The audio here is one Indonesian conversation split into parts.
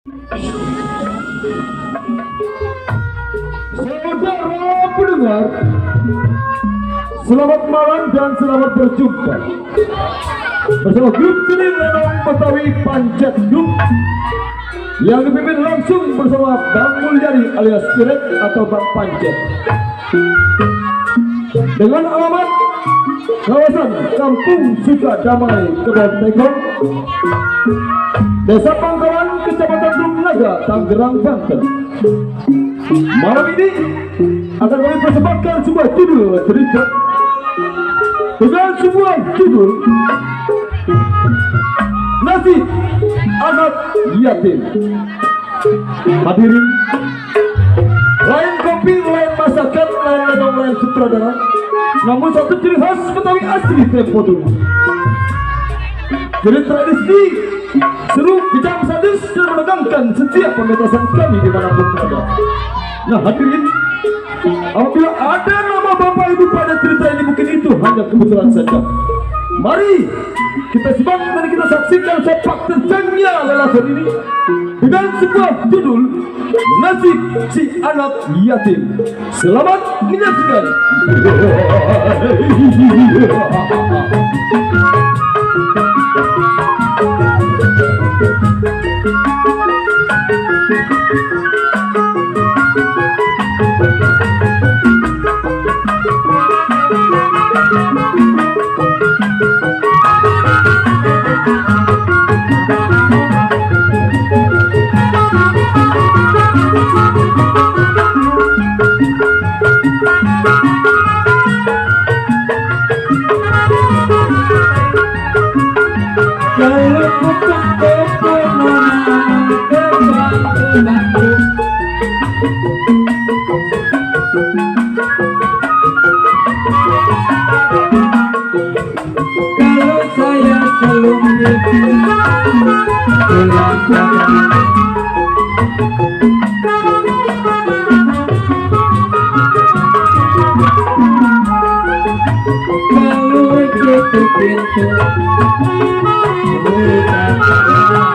Saudara pendengar, selamat malam dan selamat berjumpa bersama grup seni Lenong Betawi Pancet Group yang dipimpin langsung bersama Bang Mulyadi alias Kiret atau Bang Pancet, dengan alamat kawasan Kampung Sukadamai, Kebon Tekong, Desa Pangkalan, Kecamatan Lumnaga, Tangerang, Banten. Malam ini akan kami persembahkan sebuah judul cerita dengan sebuah judul Nasib Anak Yatim. Hadirin, lain kopi, lain masakan, lain lenong, lain sutradara, namun satu ciri khas Betawi asli tempo dulu. Jadi tradisi seru, bijak, sadis, dan menegangkan setiap pementasan kami dimanapun berada. Nah hadirin, apabila ada nama bapak ibu pada cerita ini, mungkin itu hanya kebetulan saja. Mari kita simak dan kita saksikan sepak terjangnya lelaki ini dengan sebuah judul Nasib Si Anak Yatim. Selamat menyaksikan. Kalau saya selalu kalau jatuh pintu saya mencoba apa rasa.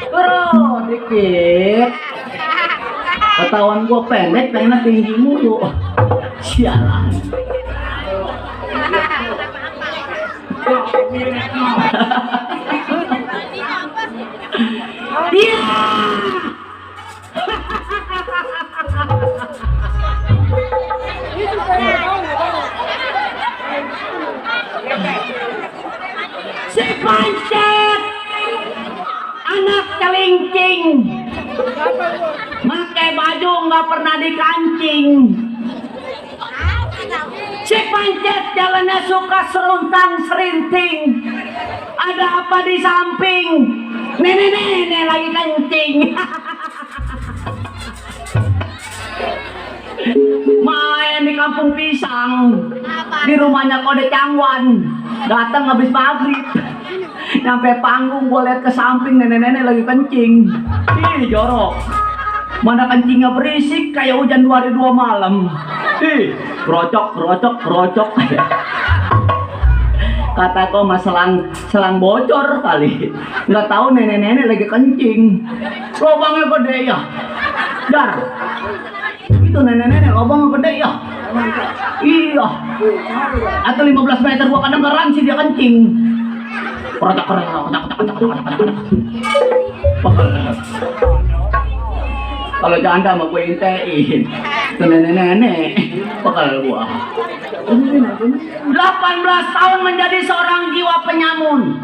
Bro, dikit. Ketahuan gua pendek, pengennya tinggi mulu. Sialan. Iya. Si Pancet, anak celincing, pakai baju nggak pernah dikancing. Si Pancet jalannya suka seruntang serinting. Ada apa di samping? Nenek lagi kencing. Main di kampung pisang, di rumahnya Kode Cangwan. Datang habis maghrib, nyampe panggung gue liat ke samping, nenek-nenek lagi kencing. Ih jorok, mana kencingnya berisik kayak hujan 2 hari 2 malam. Ih, kerocok. Kata kau mas selang bocor kali. Nggak tahu nenek-nenek lagi kencing. Lubangnya gede ya. Dar. Itu nenek-nenek lubangnya gede ya. Iya. Atau 15 meter gua kadang garansi dia kencing. Kotak. Kalau janda mau gue intein. Itu nenek-nenek. Bakal gua. 18 tahun menjadi seorang jiwa penyamun.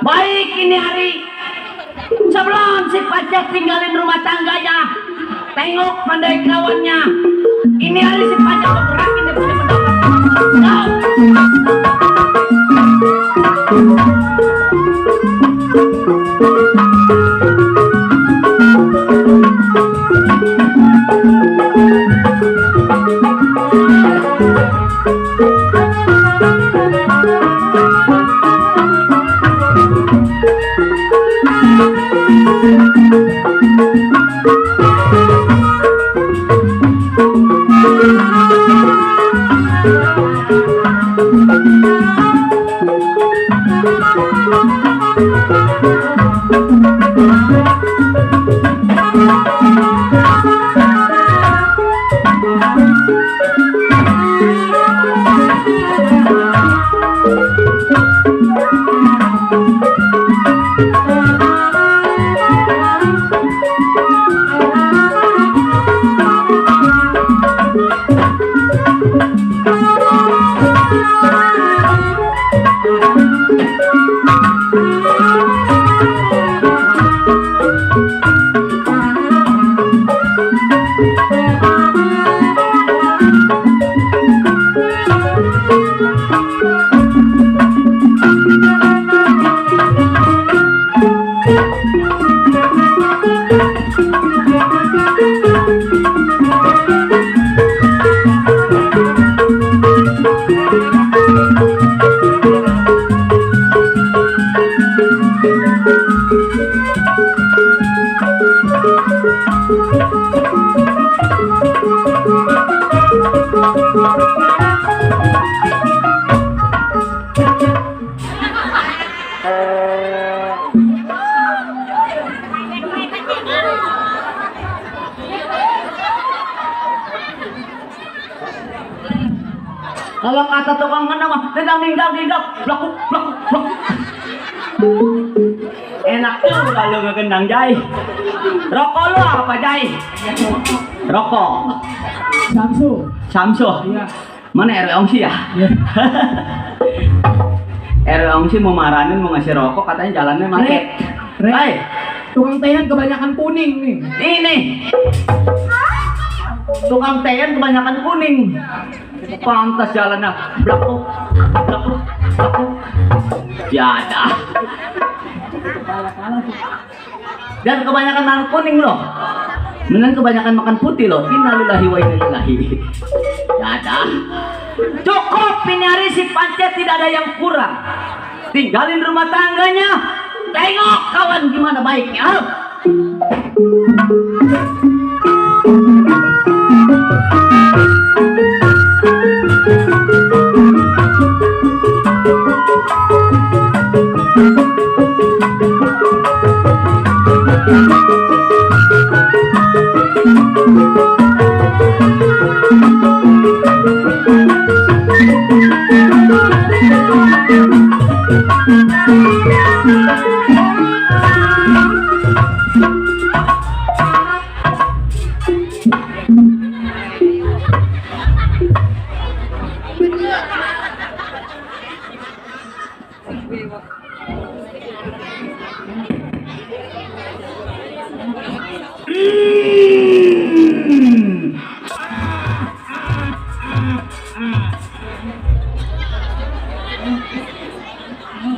Baik ini hari sebelum si Pajak tinggalin rumah tangganya, tengok pandai kawannya. Ini hari si Pajak berakin dia punya pendapat. Kalau kata tukang kena mah, dendang, blok. Enak tuh kalau ngegendang Jai. Rokok lu apa Jai? Rokok. Samsu. Iya. Mana RW Ongsi ya? Iya. RW Ongsi mau marahin mau ngasih rokok katanya jalannya macet. Hai, Tukang tehan kebanyakan kuning nih. ini. Tukang tehan kebanyakan kuning. Pantas jalannya blak. Ya ada. Dan kebanyakan makan kuning loh. Mending kebanyakan makan putih loh. Innalillahi wa inna ilaihi. Ya ada. Cukup ini hari si Pancet tidak ada yang kurang. Tinggalin rumah tangganya. Tengok kawan gimana baiknya.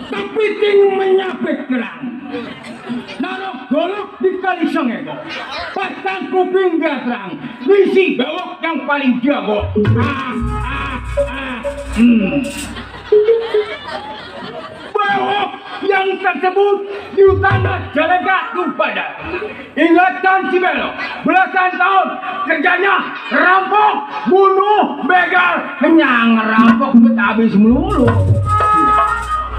Kepiting menyapit kerang. Narok golok di kali sengego. Pasang kuping gatrang. Misi bewok yang paling jago. Bewok yang tersebut di tanah Jalegat Lupada. Ingatan si Belo, belasan tahun kerjanya rampok, bunuh, begal, kenyang rampok habis melulu.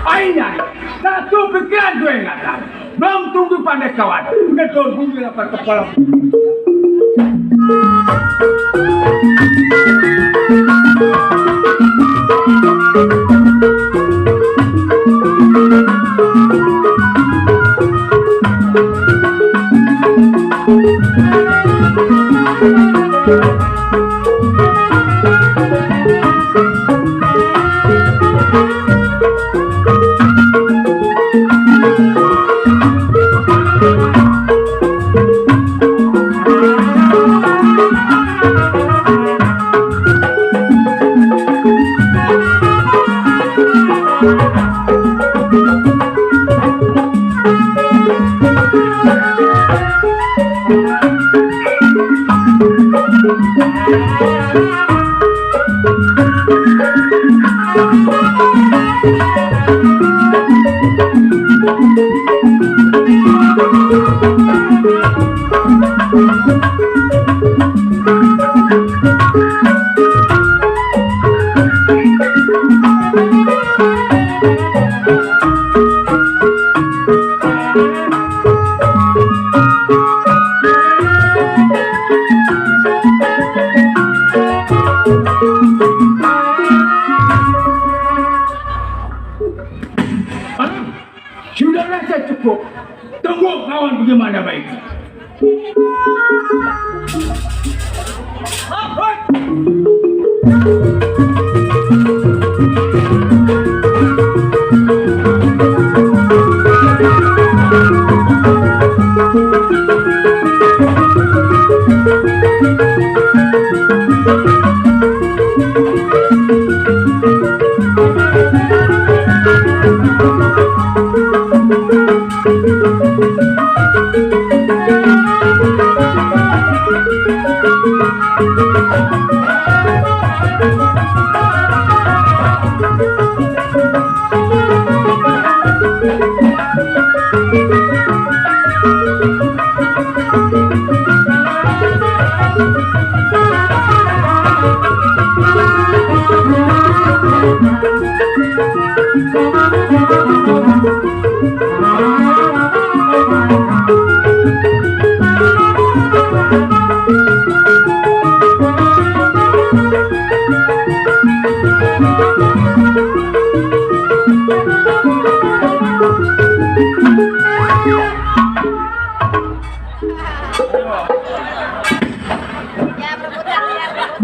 Aina, satu pikiran dua ingatan. Belum tunggu pandai kawan. Betul bumi dapat kepala. Sudah rasa cukup. Tunggu kawan bagaimana baiknya.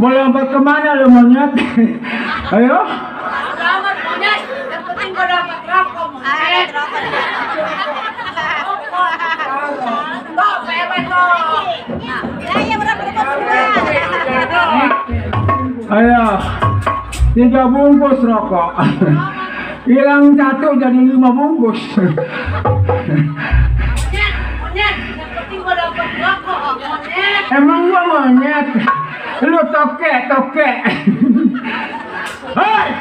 Mau lompat kemana lo monyet? Ayo. Selamat monyet, yang penting kau dapat rokok monyet. Kok pelet kok. Ya berapa Ayo. 3 bungkus rokok. Hilang 1 jadi 5 bungkus. Monyet, yang penting kau dapat rokok monyet. Emang gua monyet? Lu tokek. Hei!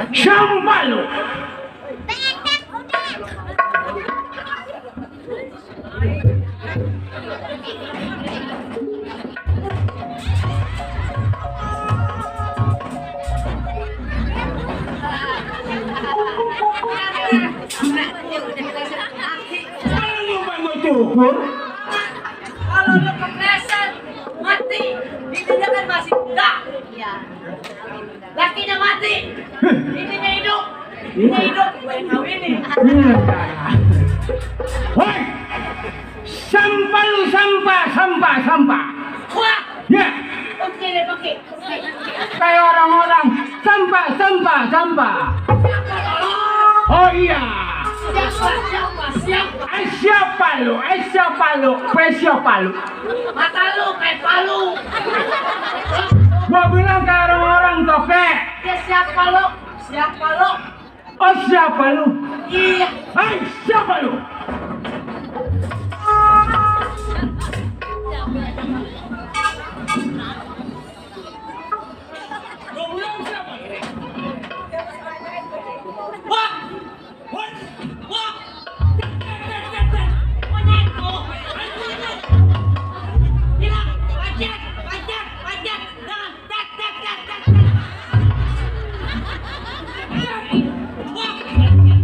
Sampah lu! Cukur? Kalau lu kepleset, mati. Ininya kan masih muda. Iya. Lakinya mati. Ininya hidup. Ininya hidup, gue yang kawinin. Hei! Sampah lu, sampah. Wah, Ya! pakai. Kayak orang-orang. Sampah. Oh iya! Siapa? Siapa lu? Mata lu kayak palu. Gua bilang kayak orang-orang tokek. Ya siapa lu? Oh siapa lu? Iya. Hei, siapa lu? Wah. Monyetku. Gila, pajak. Jangan. Tak. Wah.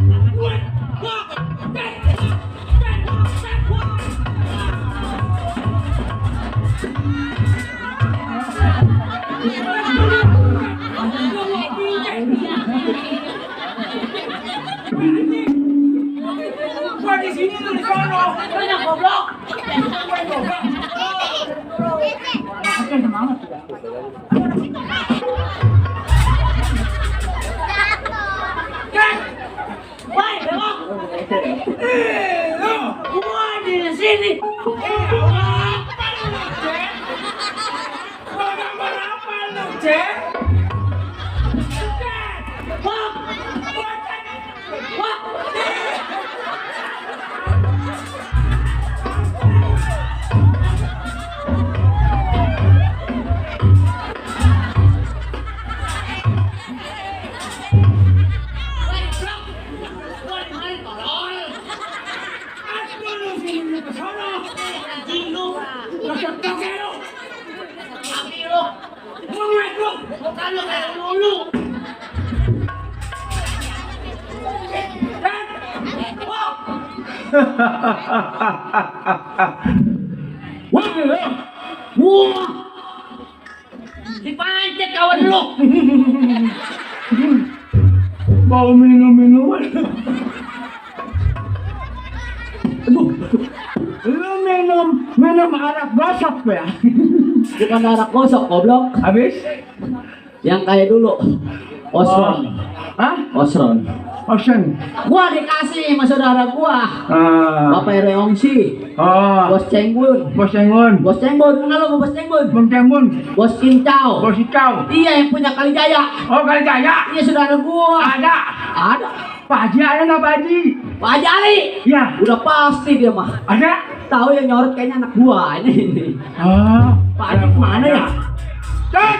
Ini tuh di sono. Banyak goblok. Oke, semangat sudah. Woi, belok. Gua di sini. Wah, dipancet kawan lu. Mau minum-minuman. Aduh, lu minum arak gosok ya? Bukan arak gosok, goblok. Habis? Yang kayak dulu. Osron. Hah? Osron. Ocean. Gua dikasih sama saudara gua. Bapak Reongsi. Bos Cengbun. Bos Cengbun. Bos Cengbun, kenal lu Bos Cengbun? Bos Cengbun. Bos Kincau. Bos Ikau. Iya yang punya Kalijaya. Oh, Kalijaya. Iya saudara gua. Ada. Ada. Pak Haji ada nggak Pak Haji? Pak Haji Ali. Iya. Udah pasti dia mah. Ada. Tahu yang nyorot kayaknya anak gua ini. Pak Haji kemana ya? Cek.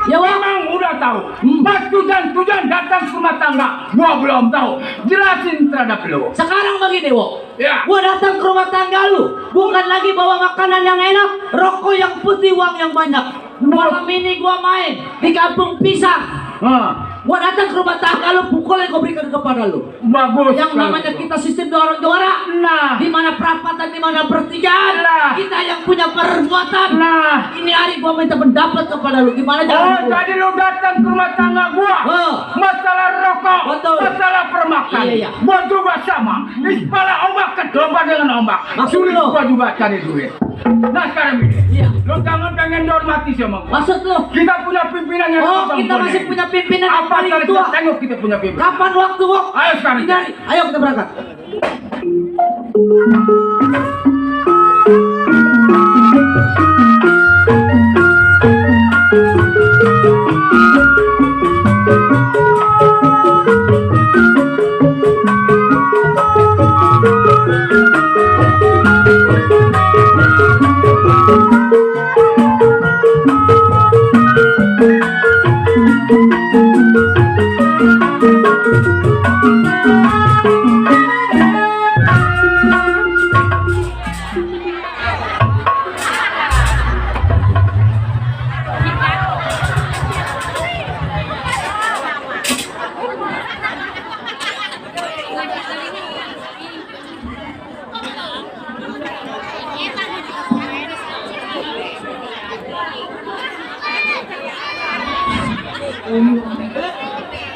Ya Wak. Memang udah tahu. Pas tujuan datang ke rumah tangga, gua belum tahu. Jelasin terhadap lu. Sekarang begini, Wok. Ya. Gua datang ke rumah tangga lu, bukan lagi bawa makanan yang enak, rokok yang putih, uang yang banyak. Malam ini gua main di kampung pisang. Gua datang ke rumah tangga lu, pukul yang gua berikan kepada lu. Bagus. Yang namanya kita sistem dorong juara. Nah. Di mana perapatan, di mana pertigaan. Nah. Kita yang punya perbuatan. Nah. Ini hari gua minta pendapat kepada lu. Gimana Oh, jalan gua? jadi lu datang ke rumah tangga gua. Masalah rokok, Betul. masalah permakan. Iya. Gua juga sama. Kepala ombak kedomba dengan ombak. Maksud Sulit lu? gua juga cari duit. Nah sekarang ini, Iya. lu jangan pengen dihormati sama gua. Maksud lu? Kita punya pimpinan yang Oh, abang kita boleh. masih punya pimpinan yang Apa paling kali tua. kita tengok kita punya pimpinan? Kapan waktu, Wok? Ayo sekarang. Ini hari. Ayo kita berangkat.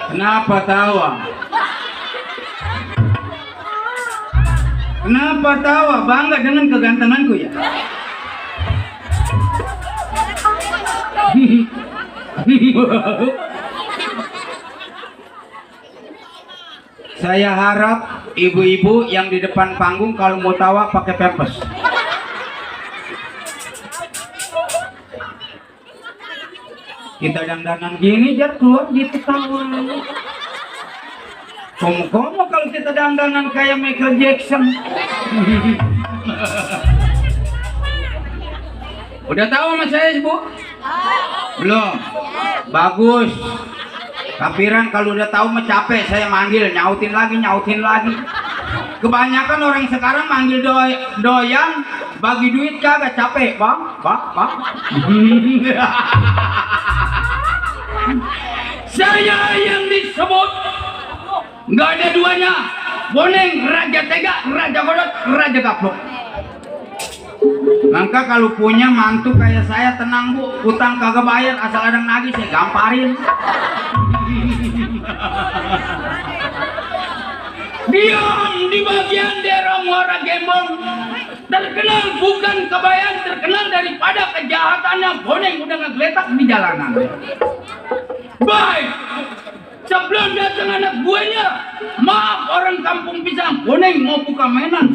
Kenapa tawa? Kenapa tawa? Bangga dengan kegantenganku ya? Saya harap ibu-ibu yang di depan panggung kalau mau tawa pakai pempes. Kita dandanan gini jar keluar gitu tawa. Komo-komo kalau kita dandanan kayak Michael Jackson. Udah tahu sama saya, Bu? Belum. Bagus. Kapiran kalau udah tahu mah capek saya manggil, nyautin lagi. Kebanyakan orang sekarang manggil doyan, bagi duit kagak capek, Bang. Saya yang disebut nggak ada duanya, Boneng, Raja Tega, Raja Godot, Raja Gaplok. Maka kalau punya mantu kayak saya tenang Bu, utang kagak bayar, asal ada nagih saya gamparin. Diam di bagian daerah Muara Gembong. Terkenal bukan kebayang, terkenal daripada kejahatannya. Boneng udah ngegeletak di jalanan. Baik, sebelum datang anak buahnya, maaf orang kampung pisang, Boneng mau buka mainan.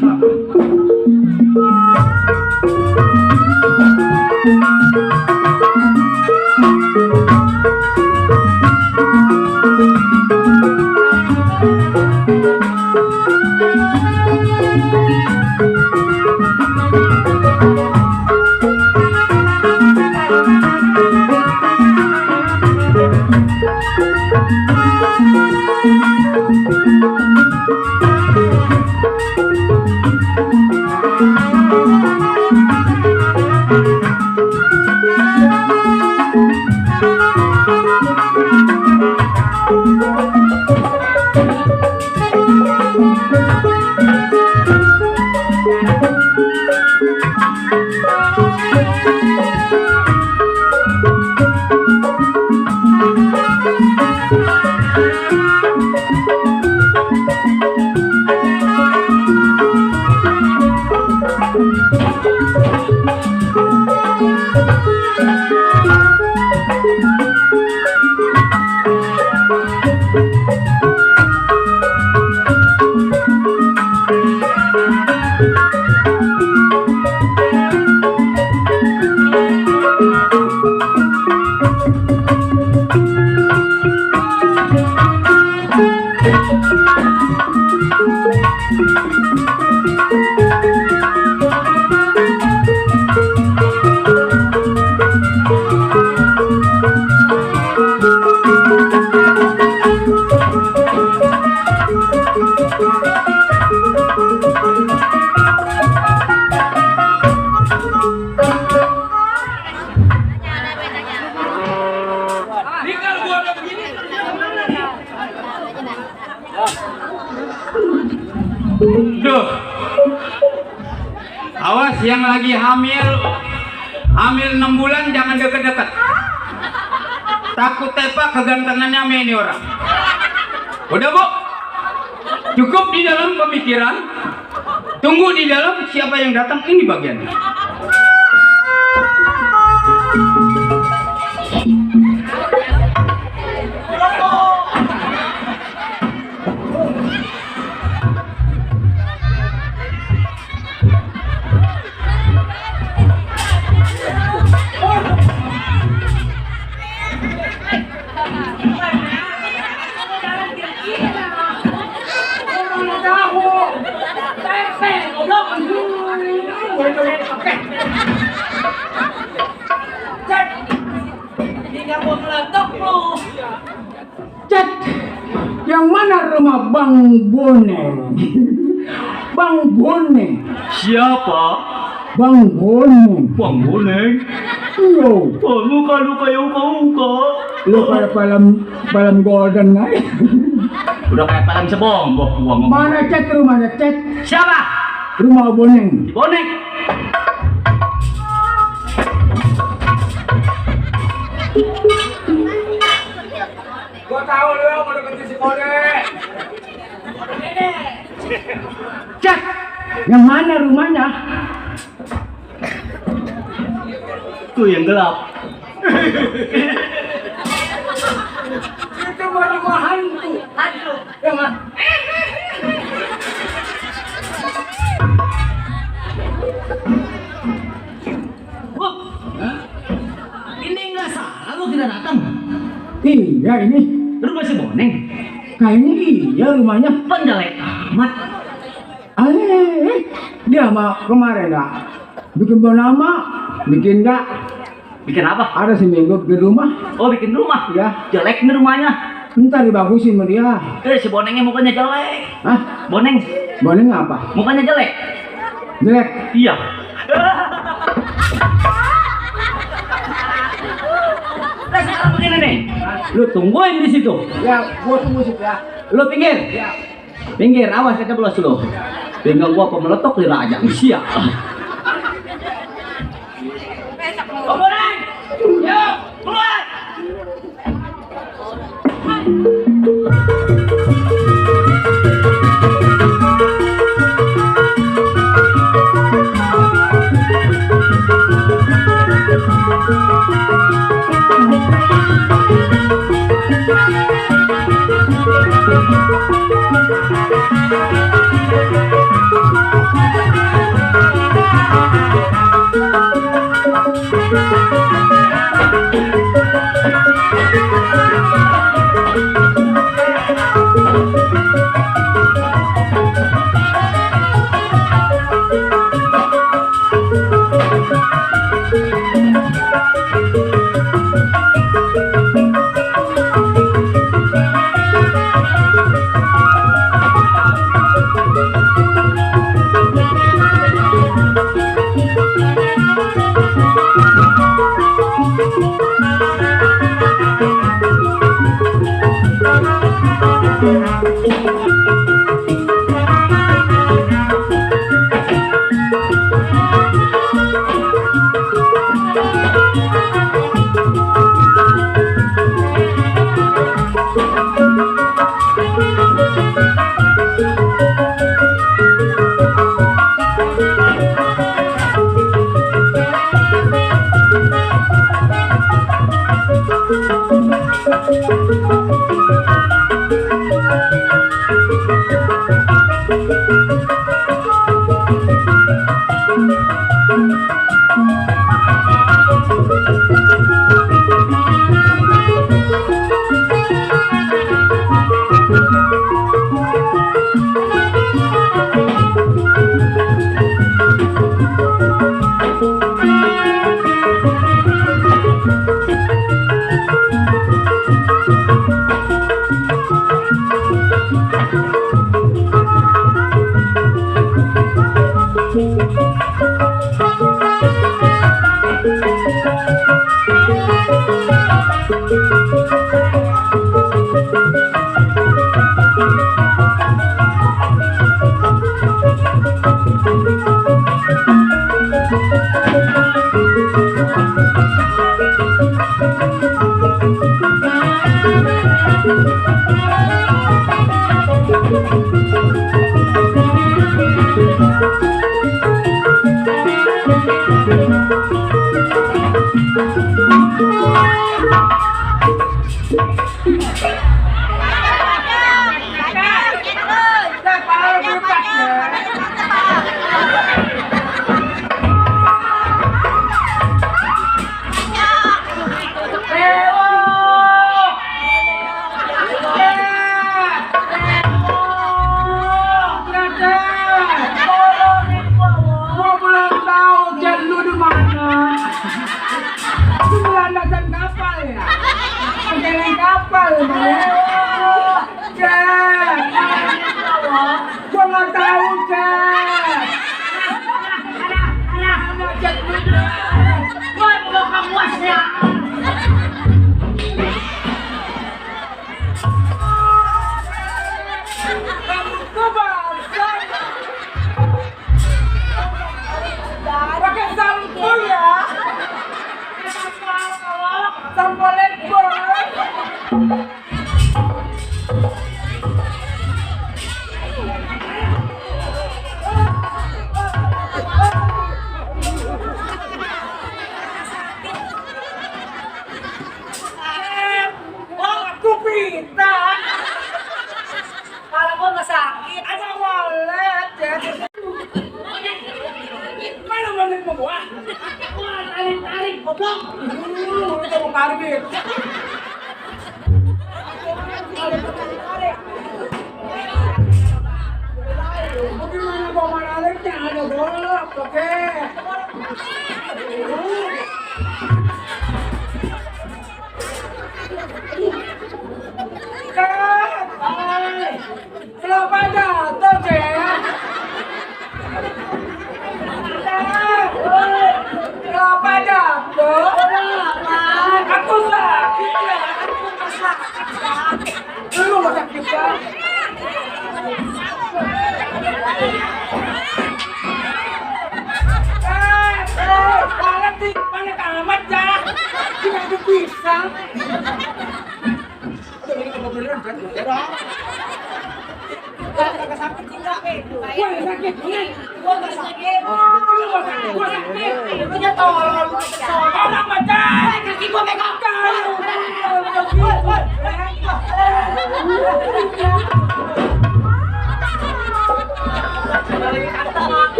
Duh. Awas yang lagi hamil 6 bulan jangan deket-deket. Takut tepak kegantengannya sama ini orang. Udah Bu, cukup di dalam pemikiran. Tunggu di dalam siapa yang datang, ini bagiannya. Cet, yang mana rumah Bang Boneng? Bang Boneng. Siapa? Bang Boneng. Bang Boneng. Yo, Oh, luka-luka yang kau. lu pada film golden aja. Udah kayak film sebonggok gua ngomong. Mana Cet, rumahnya Cet? Siapa? Rumah Boneng. Boneng. Gua tahu lu mau deketin si Boneng. Cet, yang mana rumahnya? Tuh yang gelap. Itu baru rumah hantu. Yang mana? Ini nggak salah lu kita datang. Iya ini. Rumah si Boneng. Kayaknya iya rumahnya. Penjelek amat. Dia sama kemarin dah bikin nama, bikin dak. Bikin apa? Ada seminggu di rumah. Oh, bikin rumah. Ya, Jelek nih rumahnya. entar dibagusin sama dia. Si Bonengnya mukanya jelek. Hah? Boneng, Boneng apa? mukanya jelek. Jelek. Iya. Nah, sekarang begini nih. Lu tungguin di situ. Ya, gua tunggu sih ya. Lu pinggir. Pinggir, awas keceblos lu. Pinggang gua pemeletok di raja. Siap. Oh, Boneng. Yuk, keluar.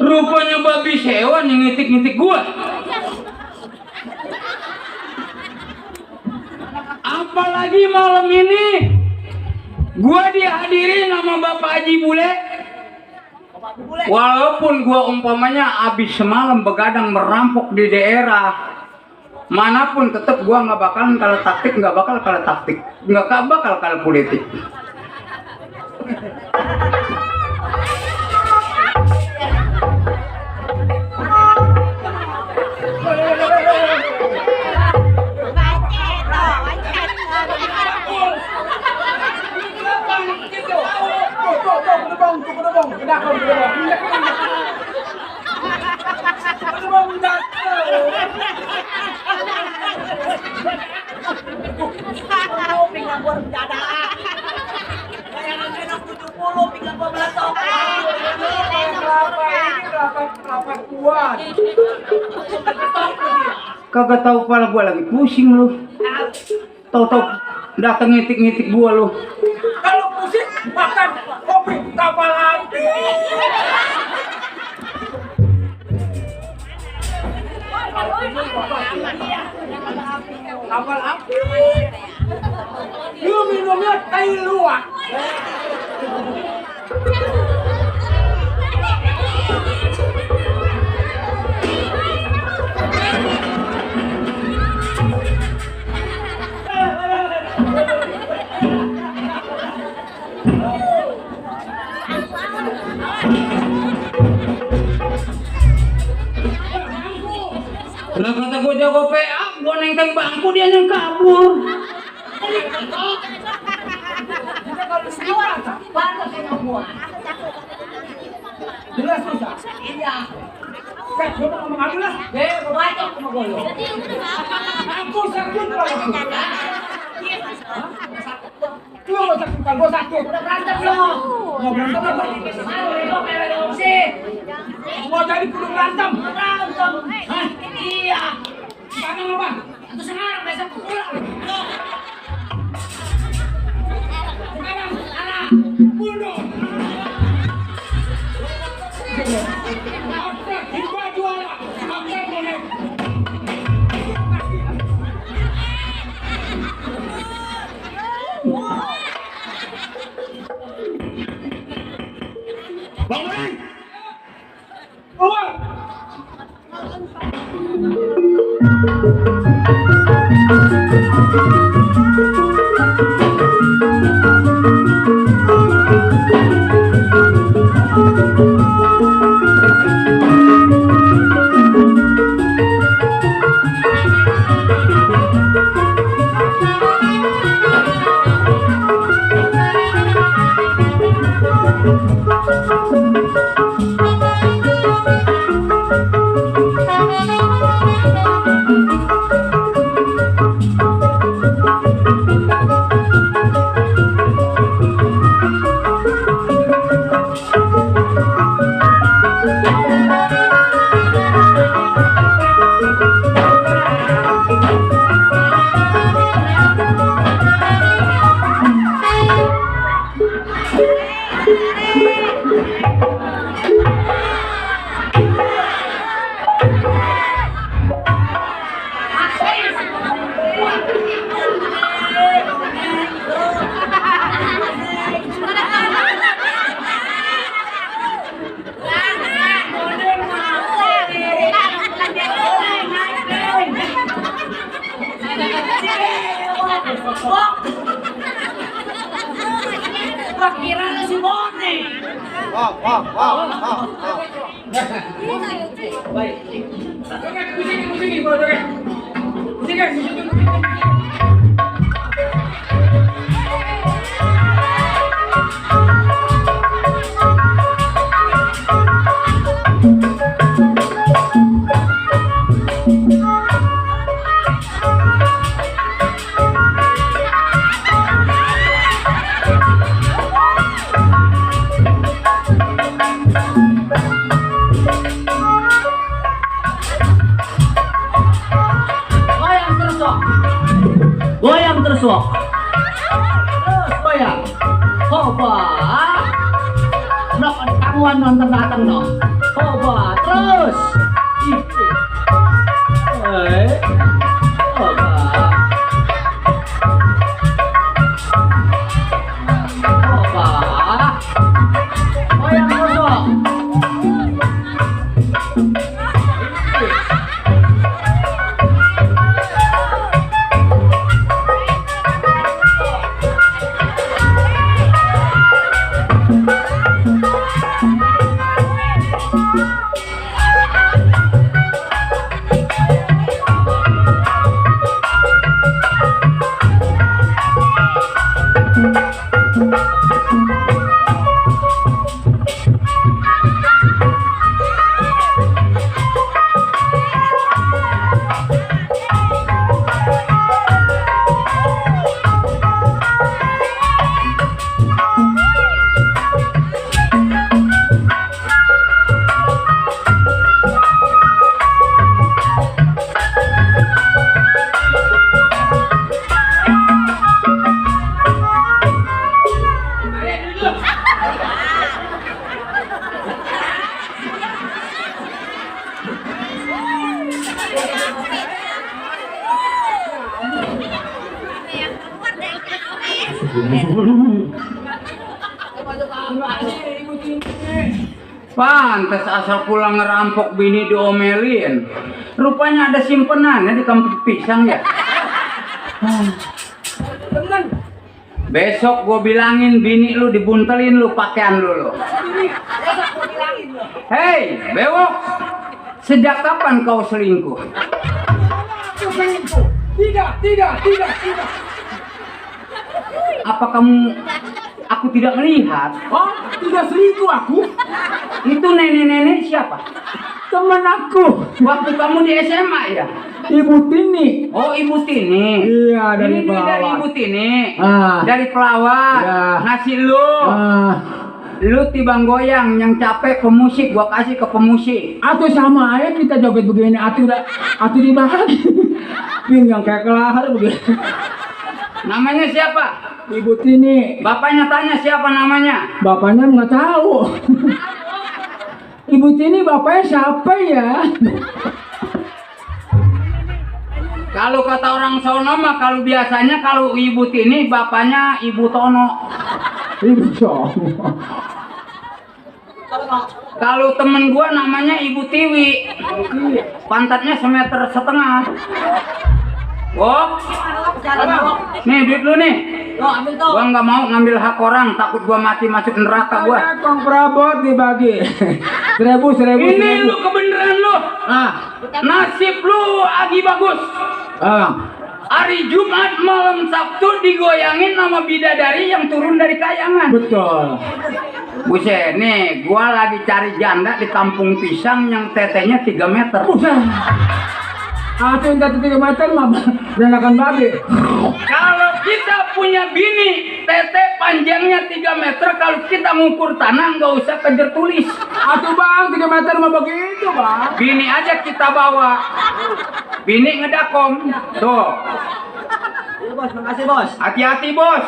Rupanya babi sewan yang ngitik-ngitik gua. Apalagi malam ini gua dihadiri nama Bapak Haji Bule. Walaupun gua umpamanya abis semalam begadang merampok di daerah manapun, tetap gua nggak bakalan kalah taktik, nggak bakal kalah taktik, nggak bakal kalah politik. Kagak tahu kepala gua lagi pusing lu. Tahu-tahu datang ngitik-ngitik gua lu. Kalau pusing makan kopi kapal api. Kapal api. Lu minumnya tai luwak. Lah kata gue jago PA, gue nengkeng bangku dia yang kabur. Kita kalau semua, pantas semua. Jelas susah. Iya. Kan, gue mau ngomong apa lah? Baca sama gue. Aku sakit kalau lu mau sakit kalau gue sakit. Udah berantem belum? Mau berantem apa? Aduh, itu merah sih. Mau jadi kudu berantem. Berantem. Hah? Iya. Sekarang apa? Itu sekarang besok pulang. Sekarang bunuh. Apa kita juara? Apa boleh? Bangun! Keluar! Gua kira lu si Bone. Goyang terus wok. Terus goyang. Coba. Nok kamuan nonton datang no. Coba terus. Coba. Coba. Goyang terus wok. Pantes asal pulang ngerampok bini diomelin. Rupanya ada simpenannya di kampung pisang ya. Temen, Besok gue bilangin bini lu dibuntelin lu pakaian lu. Besok gua bilangin lo. Hei, bewok. Sejak kapan kau selingkuh? Aku selingkuh. Tidak. Apa aku tidak melihat? Oh, tidak selingkuh aku. Itu nenek-nenek siapa? Teman aku. Waktu kamu di SMA ya? Ibu Tini. Oh, Ibu Tini. Iya, Ini dari duit dari Pelawat. Ibu Tini. Dari Pelawat. Ya. Ngasih lu. Lu tibang goyang, yang capek pemusik, gua kasih ke pemusik. Atau sama aja kita joget begini, atau dibagi. Pinggang kayak kelahar begini. Namanya siapa? Ibu Tini. Bapaknya tanya siapa namanya? Bapaknya nggak tahu. Ibu Tini bapaknya siapa ya? Kalau kata orang sono mah, kalau biasanya kalau Ibu Tini bapaknya Ibu Tono. Ibu Sono. Kalau temen gua namanya Ibu Tiwi. Pantatnya 1,5 meter. Wok, nih duit lu nih. Lo ambil tuh. Gua nggak mau ngambil hak orang, takut gua mati masuk neraka gua. Kong perabot dibagi. 1.000. Ini lu kebenaran lu. Nasib lu lagi bagus. Hari Jumat malam Sabtu digoyangin nama bidadari yang turun dari kayangan. Betul. Buset, nih gua lagi cari janda di Kampung Pisang yang tetenya 3 meter. Atau yang 3 meter mah berenakan babi. Kalau kita punya bini tete panjangnya 3 meter, kalau kita ngukur tanah nggak usah kejar tulis. Atau bang 3 meter mah begitu bang. Bini aja kita bawa. Bini ngedakom. Tuh. Bos, makasih bos. Hati-hati bos.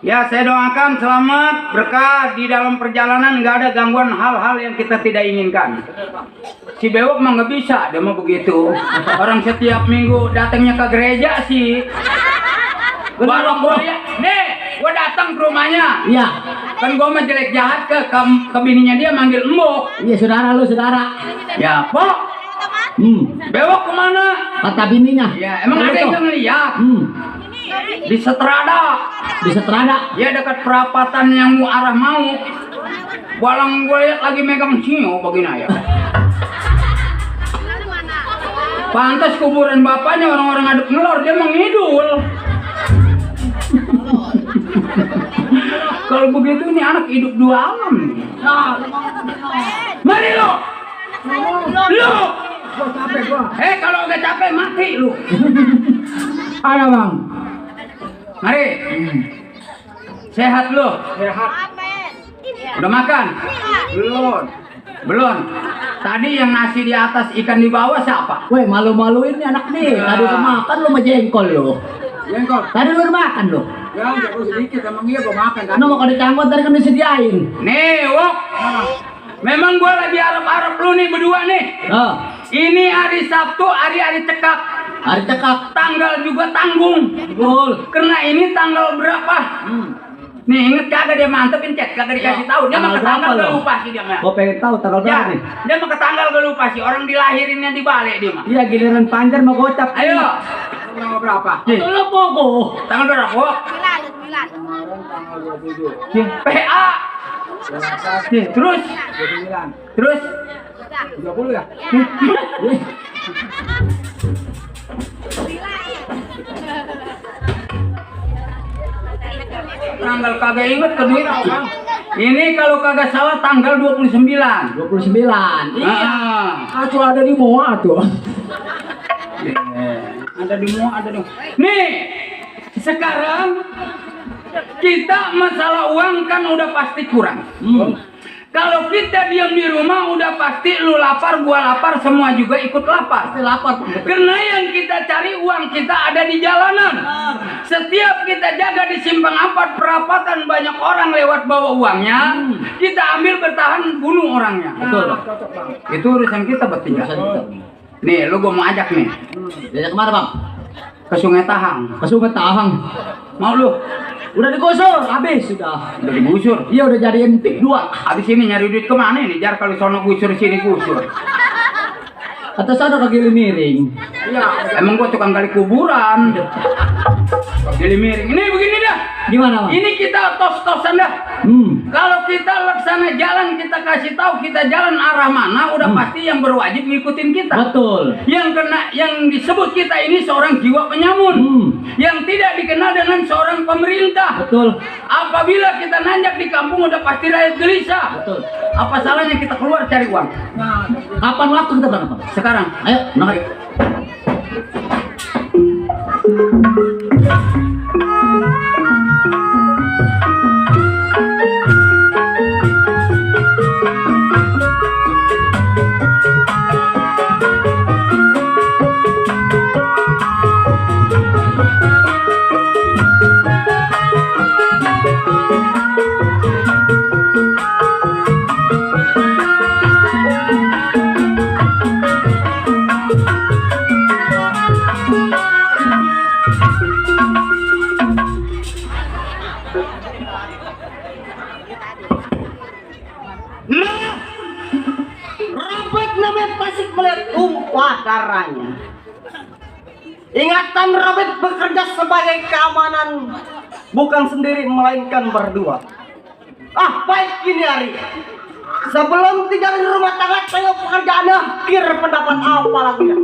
Ya, saya doakan selamat, berkah di dalam perjalanan, nggak ada gangguan hal-hal yang kita tidak inginkan. Si Bewok mah nggak bisa, dia mah begitu. Orang setiap minggu datangnya ke gereja sih. Walau gua ya, nih, gua datang ke rumahnya. Iya. Kan gua mah jelek jahat ke bininya dia manggil embok. Iya saudara lu saudara. Ya, Pok. Bewok kemana? Kata bininya. Ya, emang ada yang ngeliat? Di Setrada. Di Setrada. Ya dekat perapatan yang mau arah mau. Walang gue lihat lagi megang sinyo begini ya. Pantas kuburan bapaknya orang-orang aduk ngelor, dia mau ngidul. Kalau begitu ini anak hidup 2 alam. Mari lo. Lo. Kalau udah capek mati lu. Ada bang. Mari. Sehat lu. Udah makan? Belum. Tadi yang nasi di atas ikan di bawah siapa? Weh, malu-maluin nih anak nih. Tadi udah makan lu sama jengkol lu. Jengkol. Tadi lu udah makan lu. Ya, jengkol sedikit emang iya gua makan kan. Karena mau kalau dicangkot tadi kan disediain. Nih, Wok. Memang gua lagi arep-arep lu nih berdua nih. Oh, Ini hari Sabtu, hari-hari cekak. hari cekak. Tanggal juga tanggung. Betul. Karena ini tanggal berapa? Nih, inget kagak dia mantepin cek, kagak dikasih tahu. Dia mah ke tanggal berapa gak lo? lupa sih dia mah. Gua pengen tahu tanggal Ya, berapa nih. dia mah ke tanggal gak lupa sih. Orang dilahirinnya di balik dia mah. Iya, giliran panjar mau gocap. Ayo. Tanggal berapa? Itu lo poko. Tanggal berapa? Wok? PA. Nih, terus. 30 ya? Tanggal kagak inget ke duit. Ini kalau kagak salah tanggal 29. 29. Iya. Aku ada di Moa tuh. Ada di mua, ada di. Nih, sekarang kita masalah uang kan udah pasti kurang. Kalau kita diam di rumah udah pasti lu lapar, gua lapar, semua juga ikut lapar. Lapar. Karena yang kita cari uang kita ada di jalanan. Setiap kita jaga di simpang 4 perapatan banyak orang lewat bawa uangnya, kita ambil bertahan bunuh orangnya. Betul. Itu urusan kita bertiga. Nih, lu gua mau ajak nih Diajak kemana bang? ke Sungai Tahang. Ke Sungai Tahang. Mau lu? Udah digusur, habis sudah. Udah digusur. Iya udah jadiin pik 2. Habis ini nyari duit kemana nih? Jar kalau sono gusur sini gusur. Kata sana ke Gili Miring. Emang gua tukang gali kuburan. Jadi miring. Ini begini dah. Gimana, Bang? Ini kita tos-tosan dah. Kalau kita laksana jalan, kita kasih tahu kita jalan arah mana, udah pasti yang berwajib ngikutin kita. Betul. Yang disebut kita ini seorang jiwa penyamun. Yang tidak dikenal dengan seorang pemerintah. Betul. Apabila kita nanjak di kampung udah pasti rakyat gelisah. Betul. Apa salahnya kita keluar cari uang? Kapan waktu kita berangkat, Bang? Sekarang. Ayo, berangkat. Robert namanya Pasik melihat tumpah darahnya. Ingatan Robert bekerja sebagai keamanan, bukan sendiri melainkan berdua. Baik gini hari. Sebelum tinggal di rumah tangga, saya pekerjaan akhir pendapat apa lagi ya?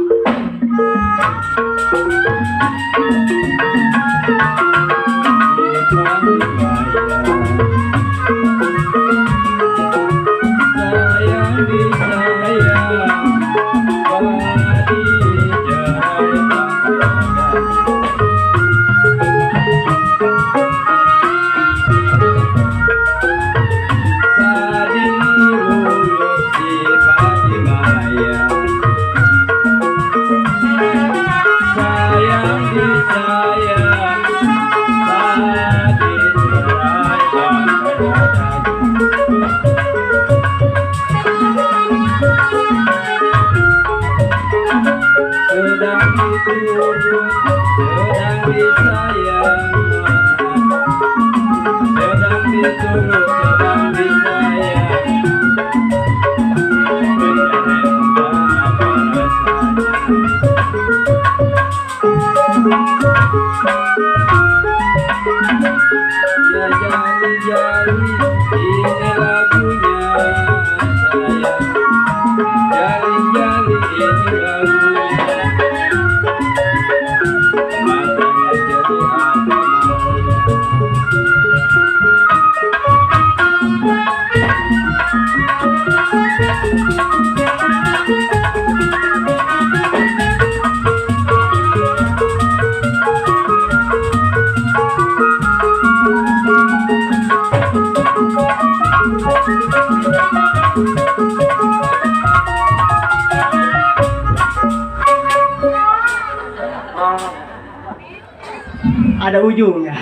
Ada ujungnya.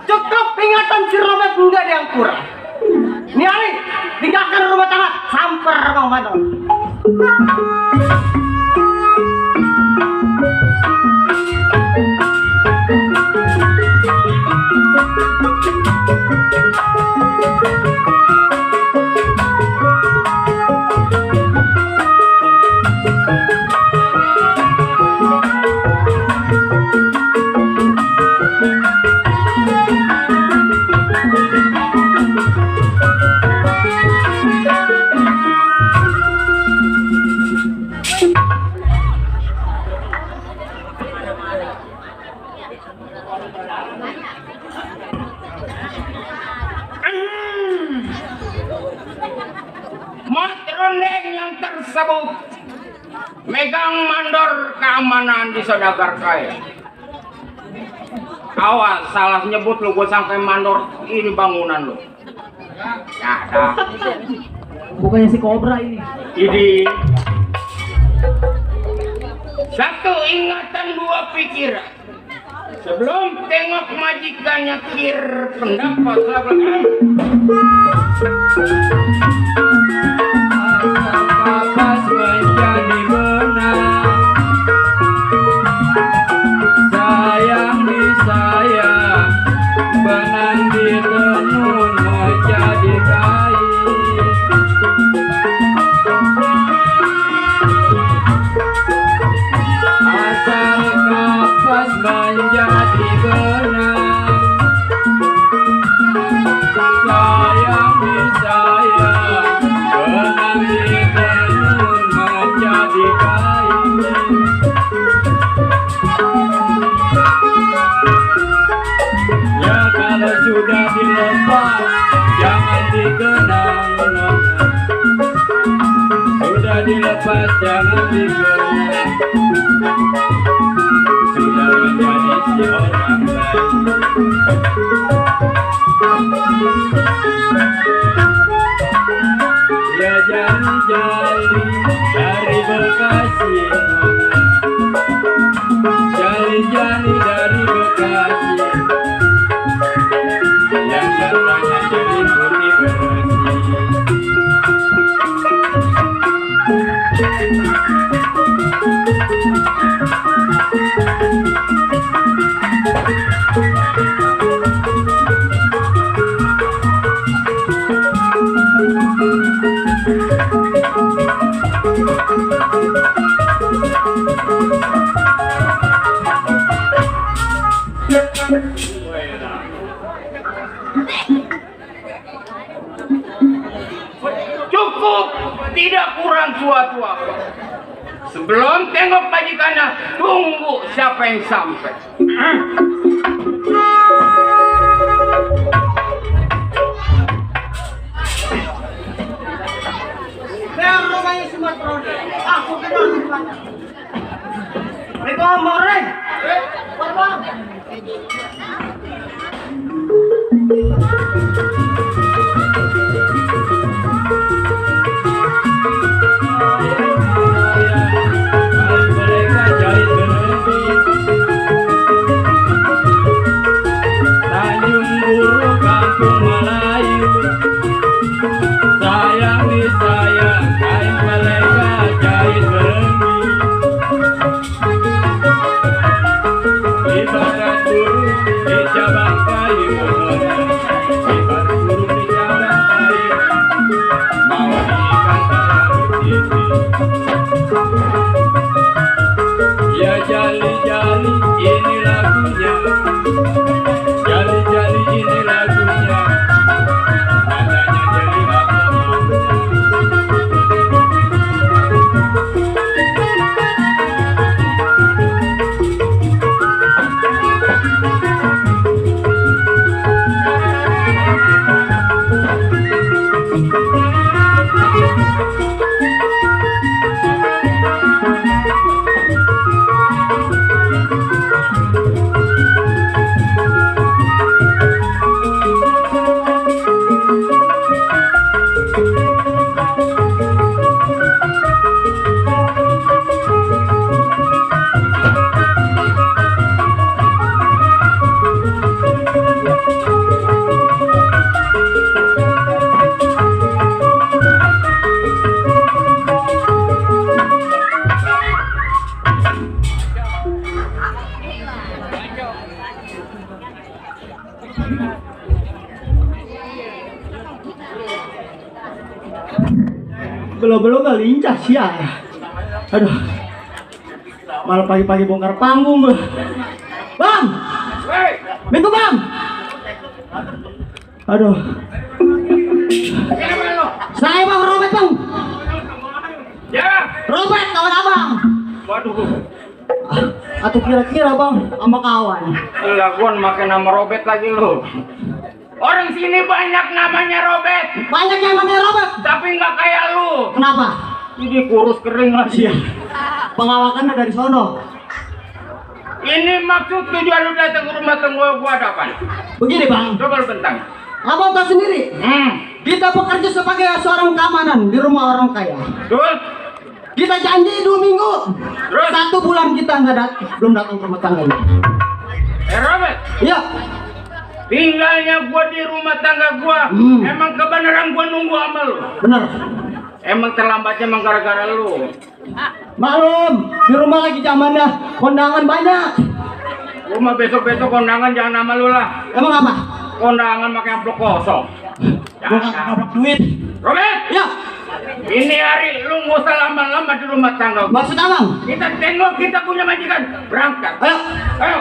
Cukup ingatan si Robert, enggak ada yang kurang. Nih hari, tinggalkan rumah tangga, samper Bang Manon. Matroneng yang tersebut megang mandor keamanan di Saudagar Kaya. Awas salah nyebut lu, gue sampai mandor ini bangunan lu. Ya ada. Bukannya si Kobra ini. Ini satu ingatan, dua pikiran. Sebelum tengok majikannya kir pendapat kapas menjadi benang, sayang disayang, benang ditenun menjadi kain. Asal kapas menjadi sayang disayang, benang ditenun menjadi kain. Ya kalau sudah dilepas, jangan dikenang. Sudah dilepas, jangan dikenang. Sudah menjadi si orang lain. Ya jali-jali dari Bekasi, jali-jali dari Bekasi, yang katanya jadi putih bersih. Cukup, tidak kurang suatu apa. Sebelum tengok majikannya, tunggu siapa yang sampai. Yang rumahnya si Matroni. Aku kenal rumahnya. Assalamualaikum, Bang Ren. Bang. Mereka jahit berhenti, Tanjung Buru kampung Melayu, sayang disayang, kain mereka jahit berhenti. Di barat burung di cabang kayu, di barat burung di cabang kayu, mau ikan terlalu tinggi. Ya jali-jali ini lagunya, jali-jali ini lagunya, katanya jadi apa maunya. Belum gak lincah sih ya. Aduh. Malah pagi-pagi bongkar panggung gua. Bang. Minggu Bang. Aduh. Saya Bang Robert Bang. Ya, Robert kawan abang. waduh, Atau kira-kira Bang sama kawan. laguan makin nama Robert lagi lu. Orang sini banyak namanya Robert, Banyak yang namanya Robert. tapi nggak kayak lu. Kenapa? Ini kurus kering lagi. Pengawakannya dari sono. Ini maksud tujuan lu datang ke rumah tangga gua ada apa? Begini Bang. Coba lu bentang. Abang tahu sendiri. Kita bekerja sebagai seorang keamanan di rumah orang kaya. Betul? Kita janji 2 minggu. Terus? 1 bulan kita belum datang ke rumah tangga ini. Robert, Iya. tinggalnya gua di rumah tangga gua. Emang kebenaran gua nunggu sama lu. Benar. Emang terlambatnya emang gara-gara lu. Maklum, di rumah lagi zamannya kondangan banyak. Gua mah besok-besok kondangan jangan sama lu lah. Emang apa? Kondangan pakai amplop kosong. Gua nggak dapat duit. Robert, Ya, ini hari lu nggak usah lama-lama di rumah tangga gua. maksud abang. Kita tengok kita punya majikan. Berangkat. Ayo. Ayo.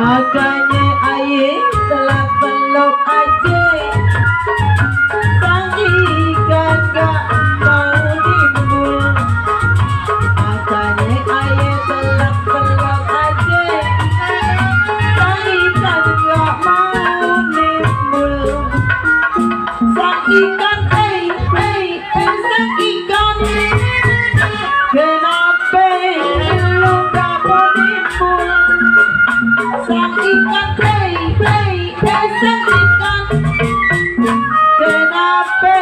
Makanya aye telah peluk aja Sangi kagak mau timbul Makanya aye telah peluk aja Sangi kagak mau timbul Sang ikan sang ikan Kenapa lu gak mau timbul Sang ikan, sang ikan Kenapa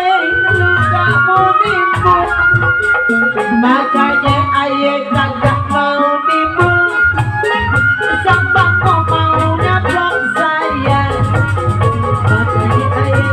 lu gak mau nimbul Makanya aye kagak mau nimbul Sampai kau mau nabrak saya Makanya aye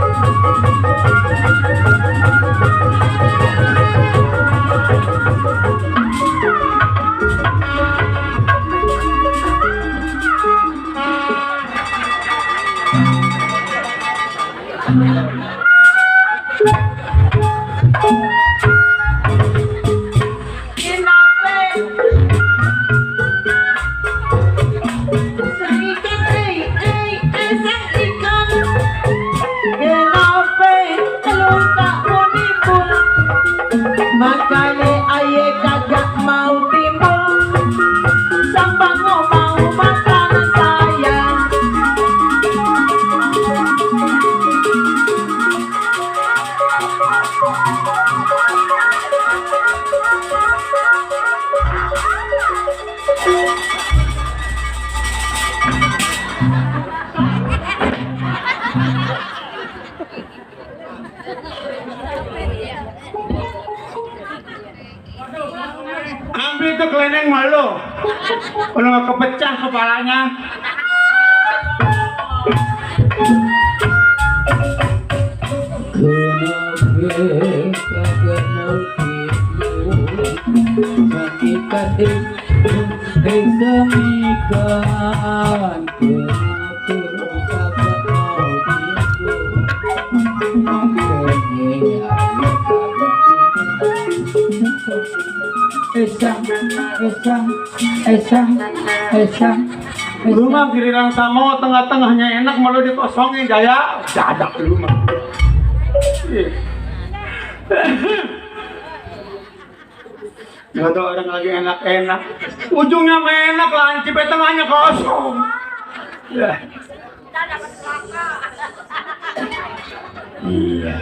Makanya aye kagak mau timbul Sampai kau mau makan saya Ambil itu keleneng malu. Kalau nggak kepecah kepalanya. Lu mah giliran sama tengah-tengahnya enak malu dikosongin jaya. Dadak lu mah. Gak ada orang lagi enak-enak. Ujungnya mah enak, lancip tengahnya kosong. Ya. Iya.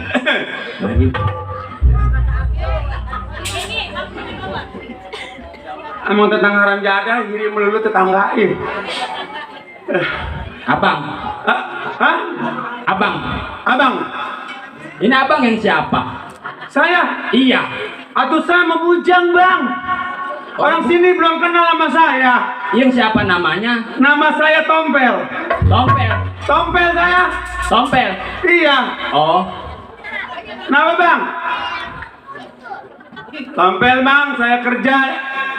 Emang tetangga haram jadah, gini melulu tetanggain. Abang, Hah? abang, Abang, ini abang yang siapa? saya? Iya. Atau saya mau bujang bang? Orang sini belum kenal sama saya. Yang siapa namanya? Nama saya Tompel. Tompel. Tompel saya? Tompel. Iya. Oh, Kenapa bang? Tompel bang, saya kerja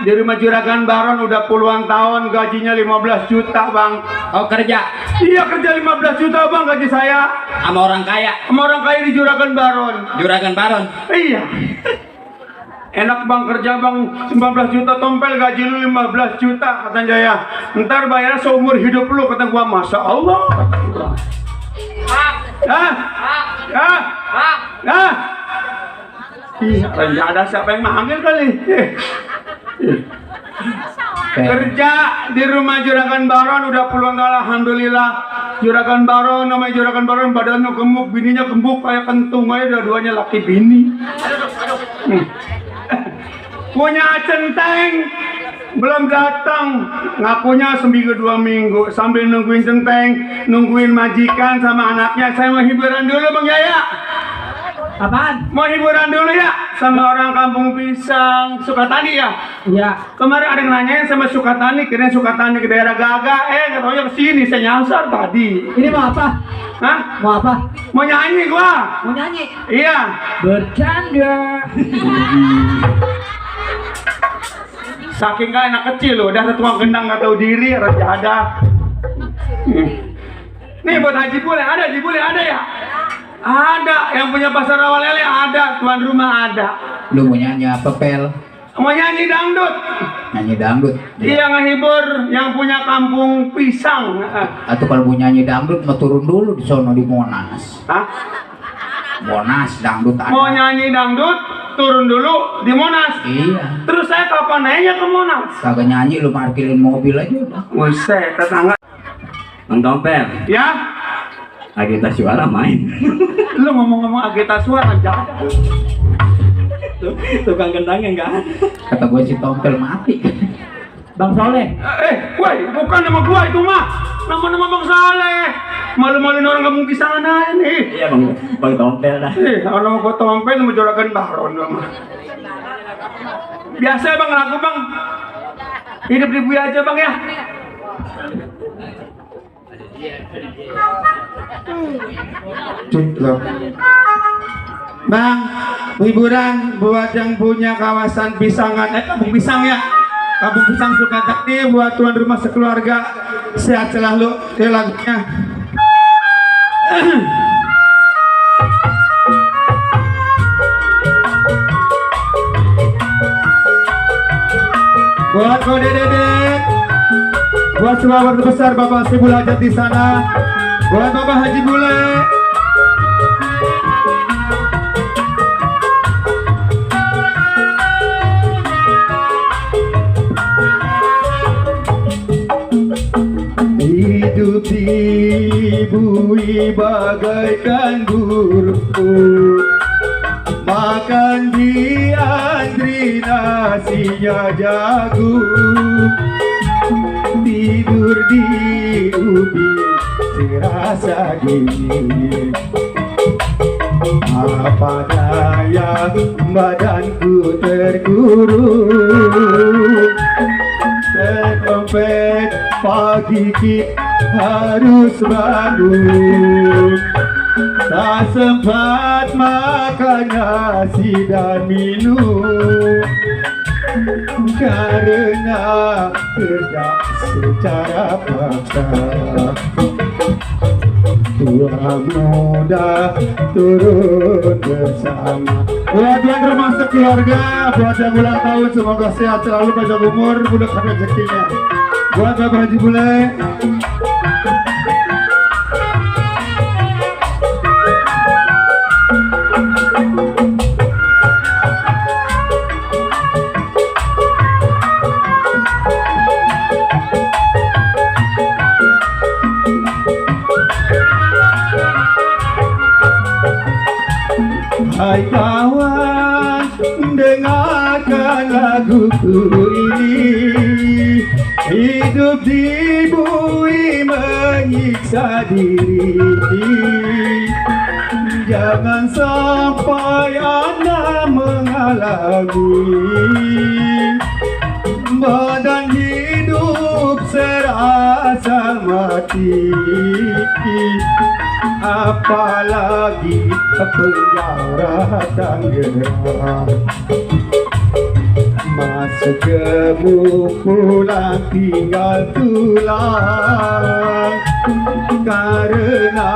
di rumah Juragan Baron udah puluhan tahun, gajinya 15 juta bang. oh kerja Iya kerja 15 juta bang gaji saya. sama orang kaya, Sama orang kaya di Juragan Baron. Juragan Baron. Iya. Enak bang kerja bang 15 juta Tompel gaji lu 15 juta kata Jaya. Ntar bayar seumur hidup lu kata gua. Masya Allah. Iya, ada siapa yang manggil kali? Kerja di rumah Juragan Baron udah puluhan tahun, alhamdulillah. Juragan Baron, namanya Juragan Baron, badannya gemuk, bininya gemuk kayak kentung aja, dua-duanya laki bini. Punya centeng belum datang, ngakunya seminggu 2 minggu. Sambil nungguin centeng, nungguin majikan sama anaknya, saya mau hiburan dulu Bang Yaya. Apaan? Mau hiburan dulu ya sama orang Kampung Pisang Sukatani ya. Iya. Kemarin ada yang nanyain sama Sukatani, kirain Sukatani ke daerah Gaga, katanya kesini, saya nyasar tadi. Ini mau apa? Hah? Mau apa? Mau nyanyi gua? Mau nyanyi? Iya. Bercanda. Saking gak anak kecil loh, udah tukang gendang gak tahu diri, raja ada. Nih buat Haji Bule, ada Haji Bule ada ya? Ada, yang punya pasar rawa lele ada, tuan rumah ada. Lu mau nyanyi apa, Pel? Mau nyanyi dangdut. Nyanyi dangdut. Iya ngehibur yang punya kampung pisang. Atau kalau mau nyanyi dangdut mau turun dulu di sono di Monas. Hah? Monas dangdut ada. Mau nyanyi dangdut turun dulu di Monas. Iya. Terus saya kapan nanya ke Monas? Kagak nyanyi lu parkirin mobil aja udah. Buset, tetangga. Bang Tomper, Ya, Agita Suara main. lu ngomong-ngomong agita suara jangan. Tukang gendangnya enggak ada. Kata gue si Tompel mati. Bang Soleh, Woi, bukan nama gua itu mah. Nama-nama Bang Saleh. Malu-maluin orang kampung pisangan aja nih. Iya Bang Tomper dah. Orang mau gua tompel mau juragan baron dong. Biasa Bang lagu Bang. Hidup di bui aja Bang ya. Loh. Bang, hiburan buat yang punya kawasan pisangan, kampung pisang ya. Kampung Pisang Sukatani buat tuan rumah sekeluarga sehat selalu. Ini lagunya. Buat kode dedek, buat semua warga besar Bapak Sibul Hajat di sana, buat Bapak Haji Bule. Hidup di bui bagaikan burung, makan di antri nasinya jagung, tidur di ubi serasa dingin. Apa daya badanku terkurung, terdompet pagi kita harus bangun. Tak sempat makan nasi dan minum karena kerja secara paksa. Tua muda turun bersama. Buat yang rumah sekeluarga, buat yang ulang tahun semoga sehat selalu, panjang umur, mudahkan rezekinya. Buat Bapak Haji Bule, hai kawan, dengarkan laguku ini. Hidup di bui menyiksa diri, jangan sampai Anda mengalami badan hidup serasa mati, apalagi penjara Tangerang. Masuk gemuk pulang tinggal tulang karena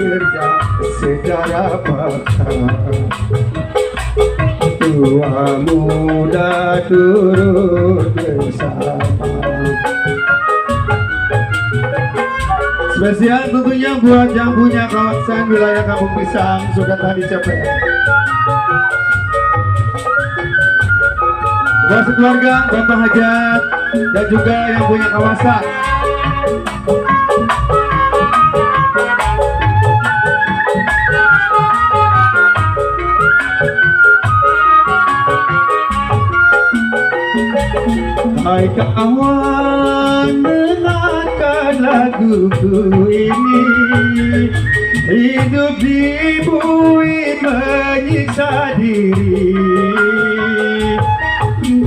kerja secara paksa. Tua muda turut bersama. Spesial tentunya buat yang punya kawasan wilayah Kampung Pisang Sukatani Cepet. Buat sekeluarga, Bapak Hajat dan juga yang punya kawasan. Hai kawan, dengarkan laguku ini. Hidup di bui menyiksa diri,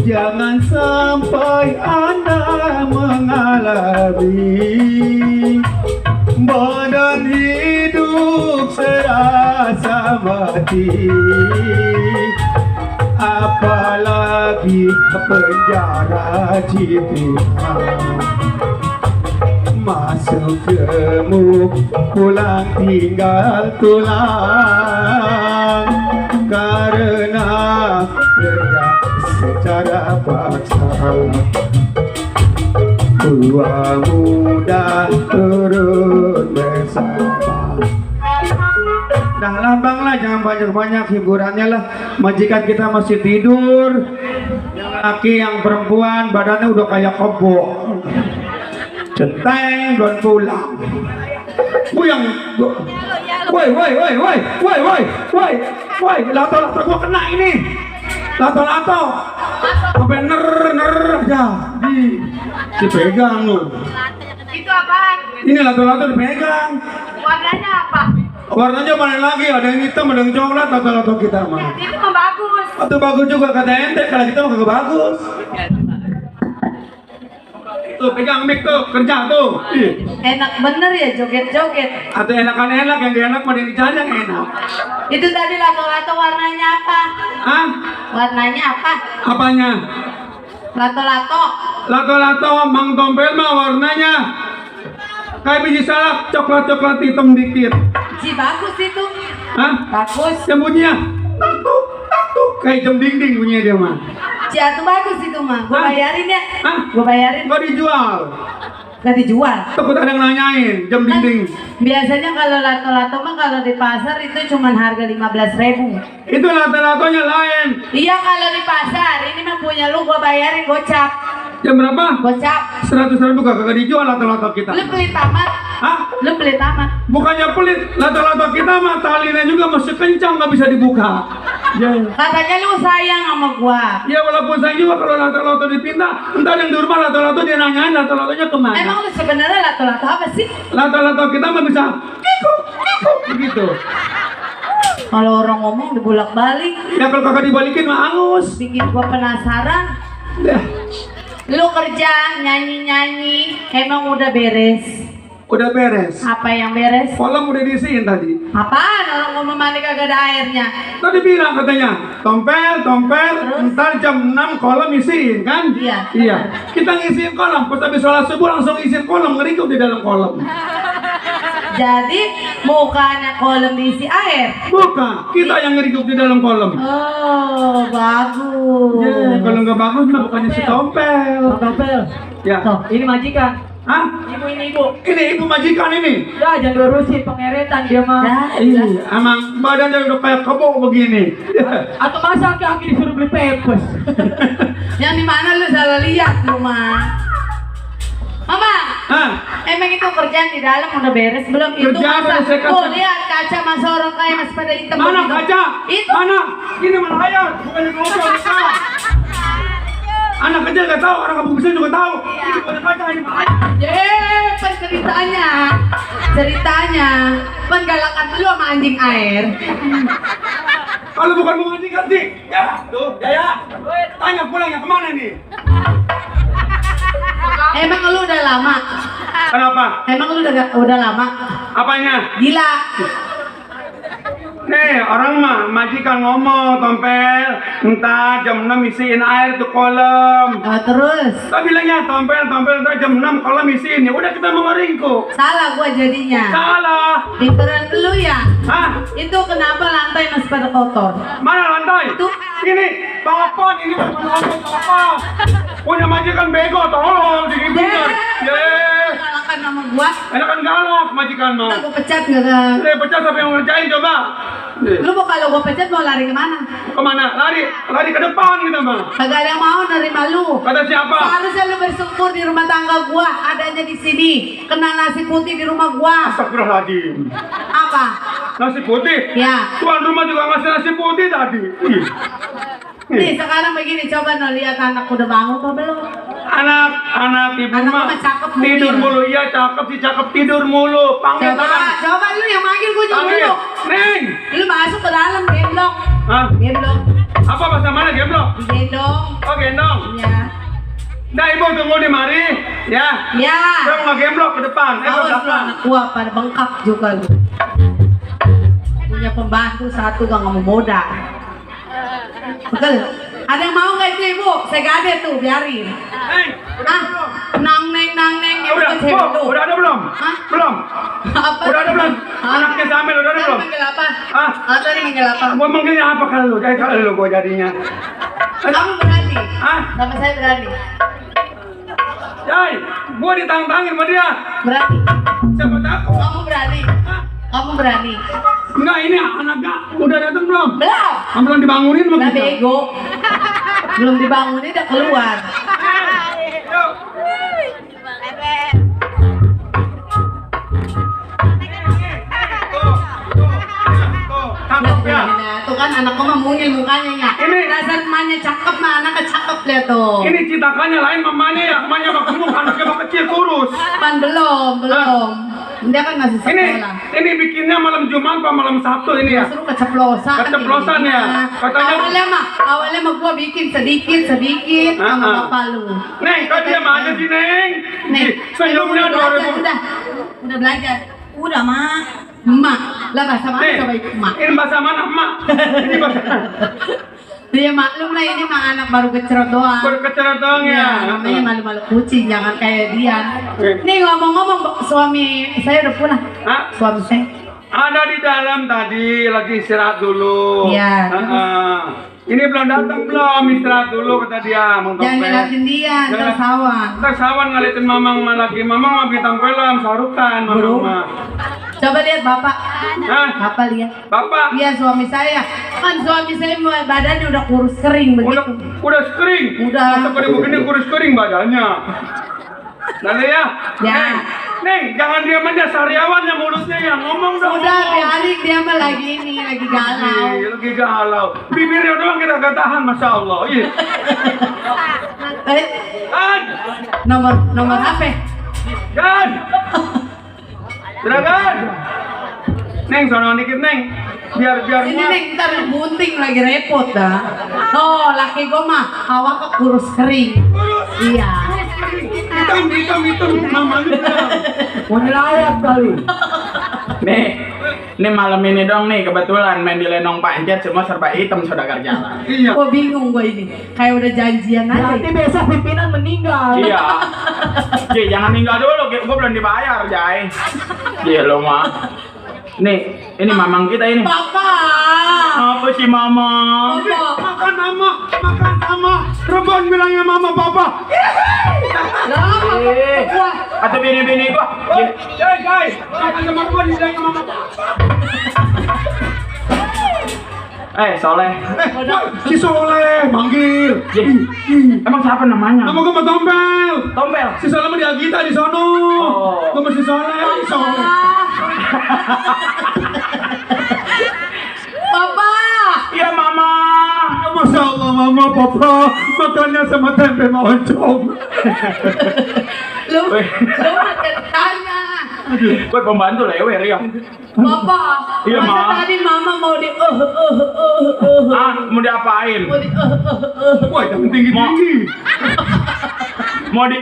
jangan sampai Anda mengalami badan hidup serasa mati, apalagi penjara Cipinang. Masuk gemuk pulang tinggal tulang karena kerja secara tiada paksa. Tua muda turut bersama. Dah banglah, jangan banyak-banyak hiburannya lah. Majikan kita masih tidur. Yang laki, yang perempuan badannya udah kayak kebo. Centeng belum pulang. Yang woi, lato gua kena ini. Lato sampai ner aja. Dipegang lu. Itu apaan? Ini lato dipegang. Warnanya apa? Warnanya mana lagi? Ada yang hitam, ada yang coklat. Lato kita mah. Itu mah bagus. Atau bagus juga kata ente. Kalau kita mah kagak bagus. Tuh pegang mic tuh, kerja tuh. Ih. Enak bener ya joget-joget. Atau enakan-enak, yang gak enak mah yang dicari yang enak. Itu tadi lato-lato warnanya apa? Hah? Warnanya apa? Apanya? Lato-lato. Lato Mang Tompel mah warnanya kayak biji salak, coklat hitam dikit. Si bagus itu. Hah? Bagus. Yang bunyinya tuk kayak jam dinding bunyinya dia mah. Si Atu bagus itu mah. Gua Hah? bayarin ya. Hah? Gua bayarin. Nggak dijual. Gak dijual. Takut ada yang nanyain jam Kan dinding. biasanya kalau lato-lato mah kalau di pasar itu cuman harga 15.000. Itu lato-latonya lain. Iya kalau di pasar, ini mah punya lu gua bayarin gocap. Jam berapa? Gocap. 100.000 kagak dijual lato-lato kita. Lu pelit amat. Hah? Lu pelit amat. Bukannya pelit, lato-lato kita mah talinya juga masih kencang, nggak bisa dibuka. Ya. Katanya lu sayang sama gua. Ya walaupun saya juga kalau lato-lato dipinta, entar yang di rumah lato-lato dia nanyain lato-latonya kemana. Emang lu sebenarnya lato-lato apa sih? Lato-lato kita mah bisa kiko begitu. Kalau orang ngomong dibulak-balik, Ya kalau kakak dibalikin mah angus. bikin gua penasaran. Dah, Lu kerja nyanyi-nyanyi, emang udah beres? udah beres. Apa yang beres? Kolam udah diisiin tadi. Apaan? Orang mau mandi kagak ada airnya. Tadi bilang katanya, tompel, ntar jam 6 kolam isiin kan? Iya. Iya. Kita ngisiin kolam, pas habis sholat subuh langsung isiin kolam, ngerikuk di dalam kolam. Jadi bukannya kolam diisi air. Bukan, kita yang ngerikuk di dalam kolam. Oh, bagus. Ya, kalau nggak bagus mah bukannya si tompel. Tompel. Ya. Tuh, ini majikan. Hah? Ibu ini ibu. Ini ibu majikan ini. Ya jangan diurusin pengeretan dia mah. Ya, Iya, emang badannya udah kayak kebo begini. Atau masa aki disuruh beli pepes. yang di mana lu salah lihat lu mah. Mama, Hah? emang itu kerjaan di dalam udah beres belum? Itu Kerjaan masa, udah saya kasih. oh lihat kaca masa orang kaya masih pada hitam Mana begitu. kaca? Itu. Mana? Ini mana ayah? Bukannya ngobrol kita. Anak kecil nggak tahu, orang kampung besar juga tahu. Ini bukan kaca, ini mana ayah? Pan ceritanya penggalakan lu sama anjing air. Kalau bukan mengajikan sih, ya, tuh, ya. Tanya pulangnya kemana nih? Emang lu udah lama? Kenapa? Emang lu udah lama? Apanya? Gila. Nih, orang mah majikan ngomong, tompel, entar jam 6 isiin air tuh kolam. Terus Kita bilangnya tompel, entar jam 6 kolam isiin. Ya udah kita mau ngeringkuk. salah gua jadinya. Salah. Pinteran lu ya. Hah? Itu kenapa lantai masih pada kotor? Mana lantai? Tuh. Ini, Bang ini bukan ngomong apa. Punya majikan bego, tolong digituin. Yeay. Galakan sama gua. Enakan galak majikan mah. Ntar gua pecat gak? Pecah siapa yang ngerjain coba? Lu mau kalau gua pecat mau lari kemana? Kemana? Lari ke depan kita mah. Kagak ada yang mau nerima lu. Kata siapa? Harusnya lu bersyukur di rumah tangga gua adanya di sini. Kena nasi putih di rumah gua. Astagfirullahaladzim. Apa? Nasi putih? Ya. Tuan rumah juga ngasih nasi putih tadi. Nih sekarang begini, coba no lihat anak udah bangun apa belum? Anak ibu Anak mah mah cakep mungkin. tidur mulu. Iya cakep sih, cakep tidur mulu. Panggil Coba lu yang manggil gua Panggil. nyuruh. Neng. Lu masuk ke dalam gendong. Hah? Gendong. Apa bahasa mana gemblok? Gendong. Oh gendong. Ya. Nah ibu tunggu di mari. Ya. Ya. Saya mau gemblok ke depan. Ke Awas lu belakang. anak gua pada bengkak juga lu. Punya pembantu satu gak mau modal. Betul? Ada yang mau nggak itu ibu? Saya gade tuh, biarin. Ah, nang neng, ibu Udah, ke cewek Bu, tuh. udah ada belum? Hah? Belum. Apa? Udah ada belum? Hah? Anaknya Samil udah ada Tadi belum? manggil apa? Hah? Tadi manggil apa? Gua manggilnya apa kalau kayak kalau gua jadinya? Kamu berani? Hah? Sama saya berani. Yai, gua ditantangin sama dia. Berani. Siapa takut? Kamu berani. Kamu berani. Enggak, ini anaknya udah datang belum? Belum. Belum dibangunin sama Udah kita. bego. Belum dibangunin udah keluar. Yuk. Tuh, tangkap ya. Nah, tuh kan anakku mah mungil mukanya ya. Ini- Dasar emaknya cakep mah anaknya cakep lihat tuh. Ini citakannya lain mamanya ya, mamanya mah gemuk, anaknya mah kecil kurus. Pan belum. Dia kan masih sekolah. Ini bikinnya malam Jumat apa malam Sabtu ini ya? Justru keceplosan. Keceplosan ini. ya? Nah, Katanya- awalnya mah gua bikin sedikit sama bapak lu. Neng, kok dia aja sih Neng? Nih, Senyumnya udah belajar, 2000. udah belajar. Udah, Mak. Emak, lah bahasa mana Nih, coba itu emak. ini bahasa mana emak? Ini bahasa Dia maklum lah ini mah anak baru kecerot doang. berkecerat doang Iya, ya. namanya malu-malu kucing, jangan kayak dia. Oke. Nih ngomong-ngomong, suami saya udah pulang. Hah? Suami saya. Ada di dalam tadi, lagi istirahat dulu. Iya. Ini belum datang belum, istirahat dulu kata dia. Mang Jangan Tompel. ngeliatin dia, ntar sawan. Ntar sawan ngeliatin mamang lagi, mamang mah bintang film, sarukan mamang mah. Coba lihat bapak. Hah? Bapak lihat. Bapak, Iya suami saya. Kan suami saya badannya udah kurus kering begitu. udah kering. Udah. Masa pada begini kurus kering badannya. Nanti ya. Ya. Neng, jangan diam aja, sariawan yang mulutnya yang ngomong dong. Udah ngomong. biarin dia mah lagi ini, lagi galau. Lagi galau. Bibirnya doang kita gak tahan, masya Allah. Iya. Kan, Nomor HP. kan. Juragan. Neng, sono dikit Neng. Biar Ini gua. nih ntar bunting lagi repot dah. Oh laki gua mah awak kurus kering. Iya. Hitam, mamanya. Mau nyelawat kali. Nih malam ini dong nih kebetulan main di Lenong Panjat semua serba hitam saudagar jalan. Iya. Gua bingung gua ini. Kayak udah janjian aja. Nanti besok pimpinan meninggal. Iya. Ji, jangan tinggal dulu, gua belum dibayar, Jai. Iya lo mah. Nih, ini mamang kita ini. Papa. Apa sih mama? Papa. Makan mama. Rebon bilangnya mama papa. Lah, gua. Atau bini-bini gua. Guys, makan sama gua bilangnya mama papa. Soleh. Si Soleh manggil. Ji, emang siapa namanya? Nama gua mah Tompel. Tompel. Si Soleh mah di Agita di sono. Oh. Gua masih Soleh. Papa. Iya mama. Masya Allah mama papa makannya sama tempe moncong. Lu makan tanya. Gue pembantu lewer ya. Papa. Iya, masa Ma. tadi mama mau di Mau diapain? mau di Wah jangan tinggi. Mau di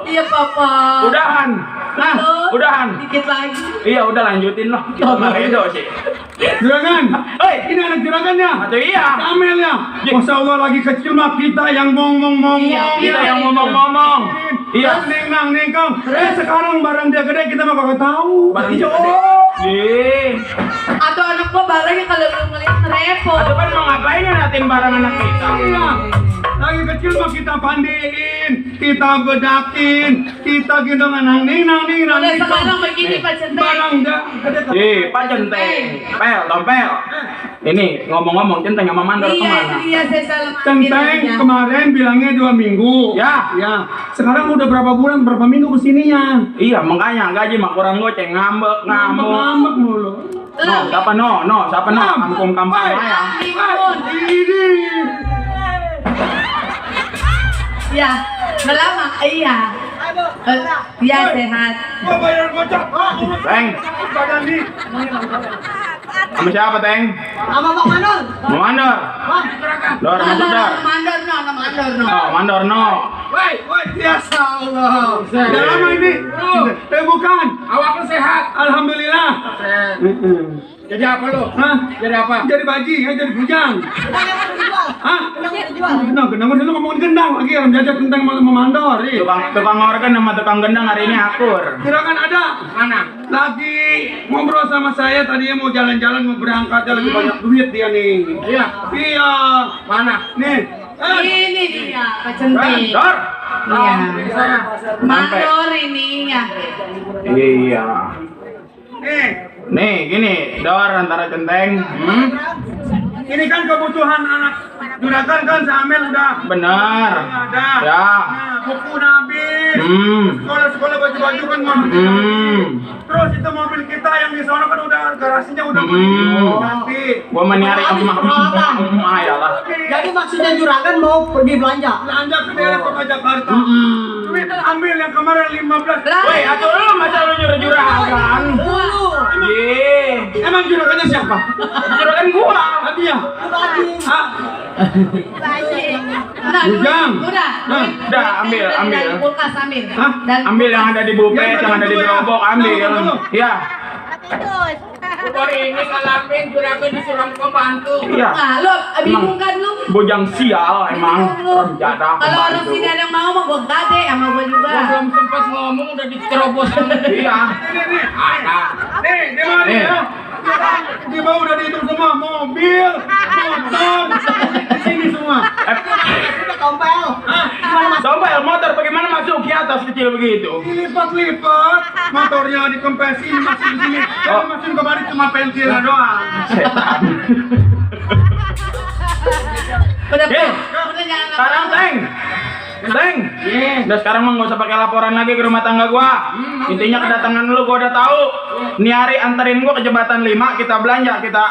Iya papa. Udahan. Nah, Halo. udahan. Dikit lagi. Iya udah lanjutin loh. Kita mah Edo sih. Juragan, Hei, ini anak juragannya. atau iya. Kamel ya. Masya Allah lagi kecil mah kita yang ngomong. Iya, Kita yang ngomong-ngomong. Iya. Neng kang. Sekarang barang dia gede kita mah kagak tahu. Barang dia gede. Ih. Atau anak gua barangnya kalau belum ngeliat repot. Atau kan mau ngapain ngeliatin barang anak kita? Iya. Lagi kecil mah kita pandiin, kita bedakin, kita gendong nang ning. Mulai sekarang begini Pak Centeng. Barang dah gede. Pak Centeng. Tompel. Ini ngomong-ngomong Centeng sama Mandor Iya itu kemana? dia saya salah Centeng kemarin bilangnya 2 minggu. Ya. Sekarang udah berapa bulan, berapa minggu kesininya? Iya makanya gaji mah kurang goceng ngambek ngamuk. Ngambek mulu. No, siapa no? Kampung-kampung saya. Ini. Iya, lama. Iya. Iya sehat. Gua bayar gocap. Teng, Badan di. sama siapa Teng? Sama Bang Manor. Mau Mandor? Dor, masuk Dor. Mandor no. No, Mandor no. Woi, biasa Allah. Udah lama ini. Bukan. Awaknya sehat. Alhamdulillah. Jadi apa lu? Hah? Jadi apa? Jadi bajingan, jadi bujang. Hah? Gendang lu ngomongin gendang lagi, orang jajak tentang memandor. Tukang organ sama tukang gendang hari ini akur. Kirakan ada. Mana? Lagi ngobrol sama saya, tadinya mau jalan-jalan, mau berangkat, dia lagi banyak duit dia nih. Iya. Iya. Mana? Nih. Ini dia, Pak Centing. Dor. Iya. Sana. Mandor ini ya. Iya. Nih. Nih, gini, Dor antara centeng. Ini kan kebutuhan anak juragan kan Samel udah. Benar. Ada. Ya. Nah, buku udah habis. Sekolah-sekolah baju-baju kan mau. Terus itu mobil kita yang di sana kan udah garasinya udah ganti. Gua menyari emak ya lah. Jadi maksudnya juragan mau pergi belanja. Belanja ke daerah kota Jakarta. Duit ambil yang kemarin 15. Woi, atuh lu masa lu juragan? Emang juragannya siapa? Juragan gua. Tadi ya? Hah? Udah, Bujang. udah. Udah, ambil. Dari kulkas ambil. Hah? Dan Ambil yang ada di bupet, Ya, yang ada di dulu ya. gerobak, ambil. Dulu. Iya. Hari ini ngalamin juragan disuruh pembantu. Iya. nah, lu bingung kan lu? Bujang sial emang. Orang jadah Kalau orang pembantu. sini ada yang mau gua gade sama gua juga. Gua belum sempat ngomong udah diterobos sama dia. Iya. Ada. Nih, di mana Nih. ya? Di bawah udah dihitung semua, mobil, motor, di sini semua. Tompel. Sombel motor bagaimana masuk ke atas kecil begitu? Dilipat-lipat, motornya dikempesin, masuk di sini. Jadi mesin kemarin cuma pentilnya doang. Setan. Udah, Ye, udah jangan sekarang Teng. Udah sekarang mah nggak usah pakai laporan lagi ke rumah tangga gua. Intinya kedatangan lu gua udah tahu. Nih hari anterin gua ke jembatan 5, kita belanja, kita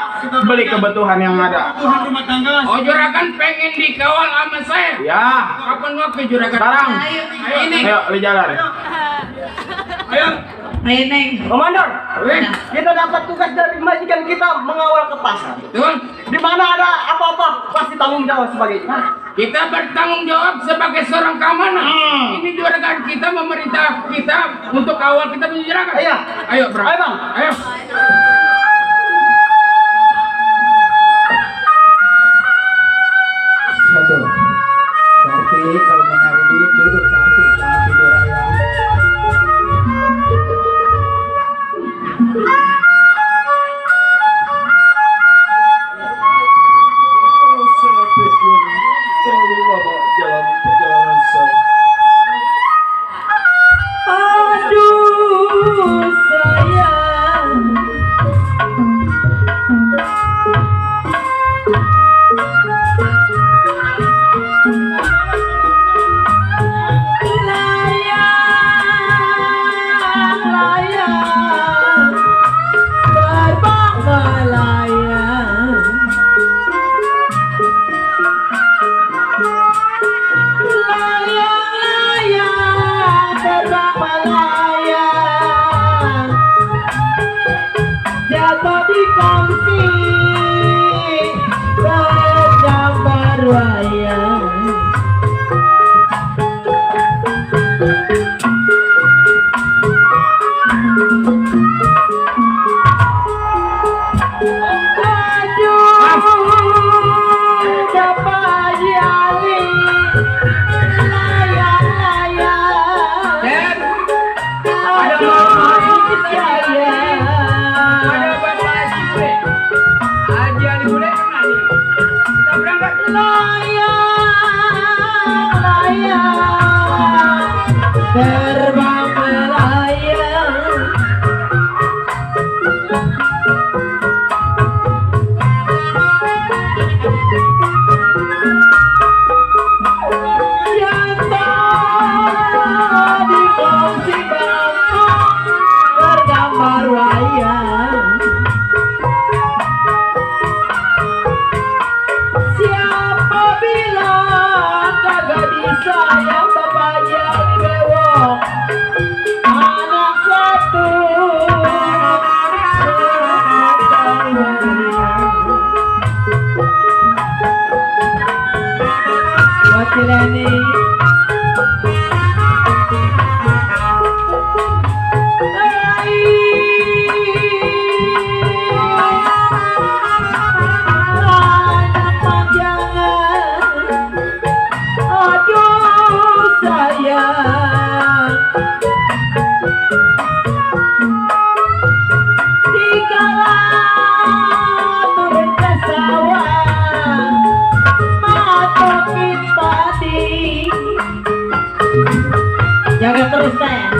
beli kebutuhan yang ada. Tuhan rumah tangga. Oh juragan pengen dikawal sama saya. Ya. Kapan waktu juragan? Sekarang. Ayo, Ini. Ayo, li jalan. Ayo. ayo Neng. Komandor, kita dapat tugas dari majikan kita mengawal ke pasar. Betul. Di mana ada apa-apa pasti tanggung jawab sebagai Kita bertanggung jawab sebagai seorang keamanan. Ini juragan kita memerintah kita untuk kawal kita punya juragan. Iya. Ayo, Bro. Ayo, Bang. Ayo. Satu. Sarti kalau mau nyari duit duduk Sarti, jangan tidur aja. Kalau saya pikir terlalu lama jalan perjalanan saya. Aduh sayang. Layang, layang, terbang melayang. Layang, layang, terbang melayang. Jatuh di kongsi, tergambar wayang. Aduh, Bapak Yali, layang, layang. Dan Aduh, sayang. ada Bapak Haji Bule. Haji Ali Bule kemana dia? Kita berangkat. Layang, layang, terbang melayang. Jatuh di kongsi bangku, tergambar wayang. Siapa bilang kagak disayang bapaknya bewok, anak satu buat Cileni. Hai. sayang dikala turun ke sawah matokin padi jaga terus teh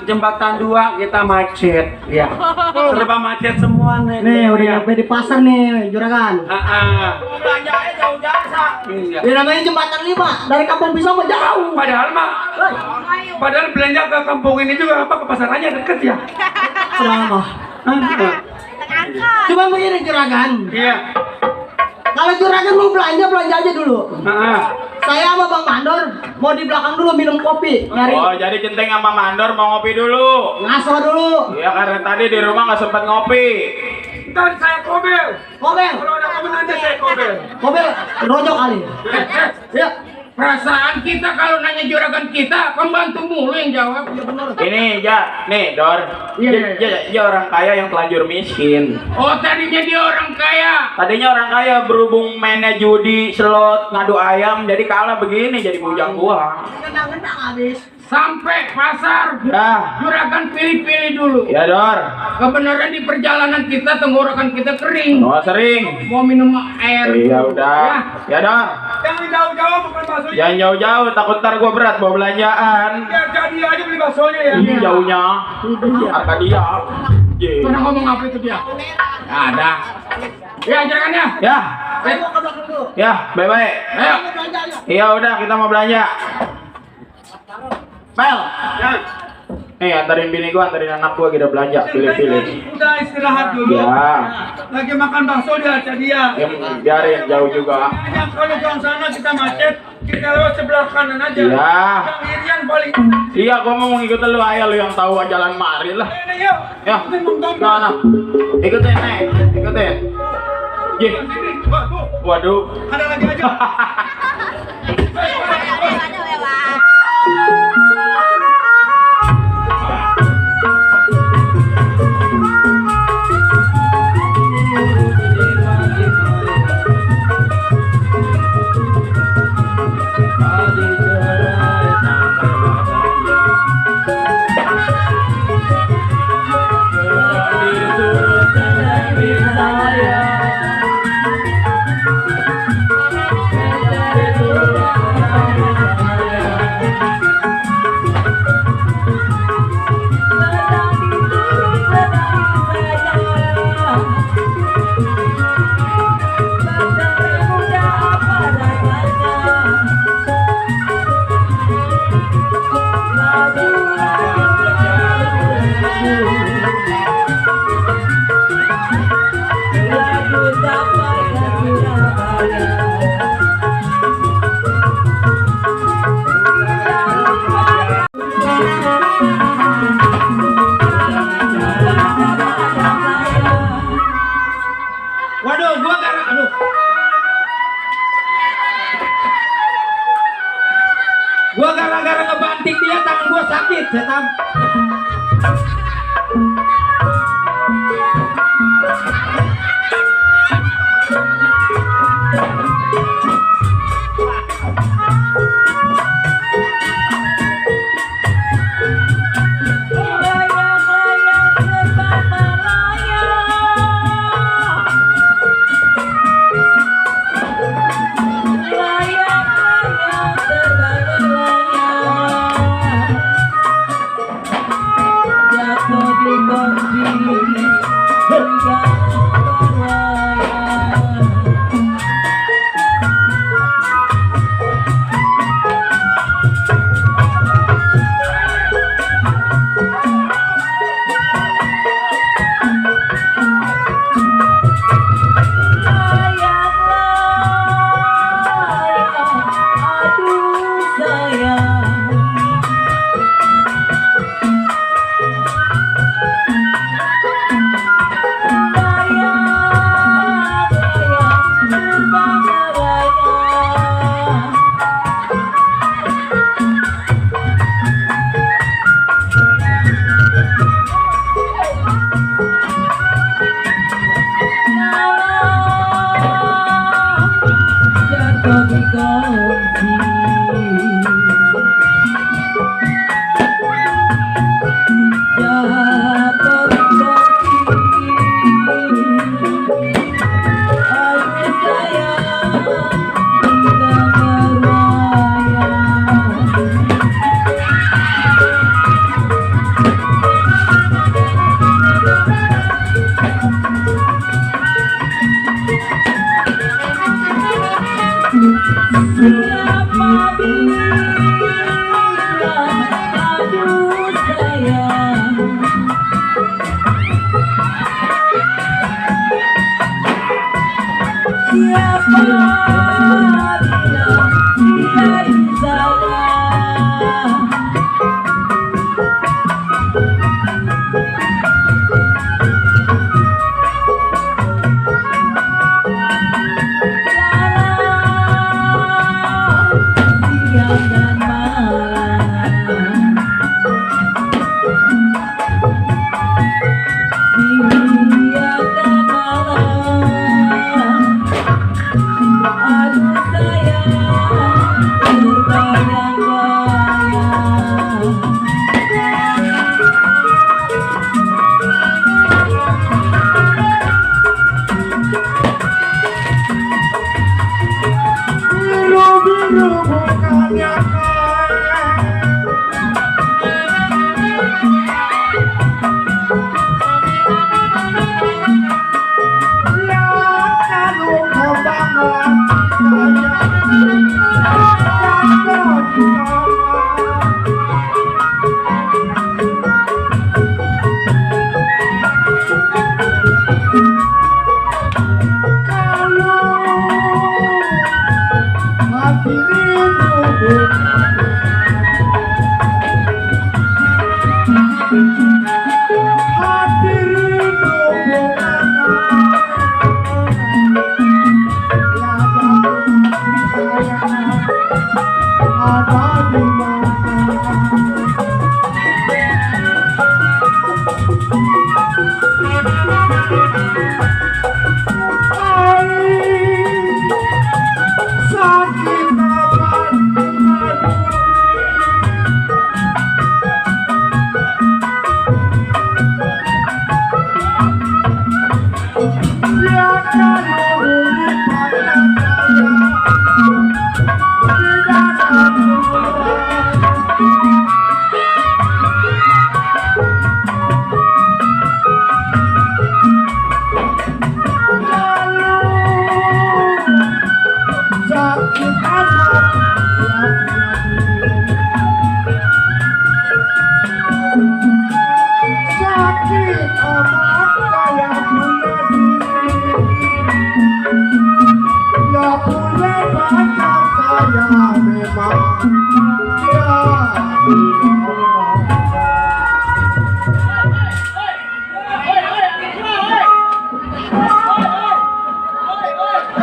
jembatan 2 kita macet. Ya. Serba macet semua nih. Nih udah nyampe di pasar nih juragan. Belanjanya jauh-jauh sak. Iya. Ini namanya jembatan 5 dari Kampung Pisang mah jauh. Padahal belanja ke kampung ini juga apa ke pasarannya deket ya. Kenapa? Cuma begini juragan. Iya. Kalau juragan mau belanja aja dulu. Saya sama Bang Mandor mau di belakang dulu minum kopi. Nyari Oh, jadi Centeng sama Mandor mau ngopi dulu. ngaso dulu. Iya, karena tadi di rumah nggak sempat ngopi. Ntar saya kobel. Mobil, Kalau ada komen aja saya kobel. mobil rojok kali. Ya. Perasaan kita kalau nanya juragan kita, pembantu mulu yang jawab. Ya benar. Ini ya, nih Dor. Iya. Dia orang kaya yang telanjur miskin. Oh, tadinya dia orang kaya. Tadinya orang kaya berhubung mainnya judi, slot, ngadu ayam, jadi kalah begini jadi bujang gua. Ngendang-ngendang habis. Sampai pasar, Ya, juragan pilih-pilih dulu. ya Dor. Kebenaran di perjalanan kita, tenggorokan kita kering. Oh sering. Mau minum air. Iya udah. Ya Dor. Jangan jauh-jauh bukan bakso. Jangan jauh-jauh, takut ntar gua berat bawa belanjaan. Ya jadi aja beli baksonya ya. Ini jauhnya. Harga dia. Ye. Mana ngomong apa itu dia? Ada. Ya, juragannya. Ya, Saya mau ke belakang dulu. ya, baik-baik. Ayo. Mau belanja aja. Iya udah, kita mau belanja. Bel, Ya. nih antarin bini gua, antarin anak gua kita belanja, pilih-pilih. Udah istirahat dulu. Ya, Lagi makan bakso dia dia. biarin jauh juga. Hanya kalau gang sana kita macet, kita lewat sebelah kanan aja. Iya. Bang Irian paling. Iya, gua mau ngikut lu, ayo lu yang tahu jalan mari lah. Ini yuk. Ya, nah, ikutin nih, ikutin. Ye, waduh. Ada lagi aja. Waduh, gua aduh. Gua gara-gara ngebanting dia tangan gua sakit, setan. Jatuh di bawah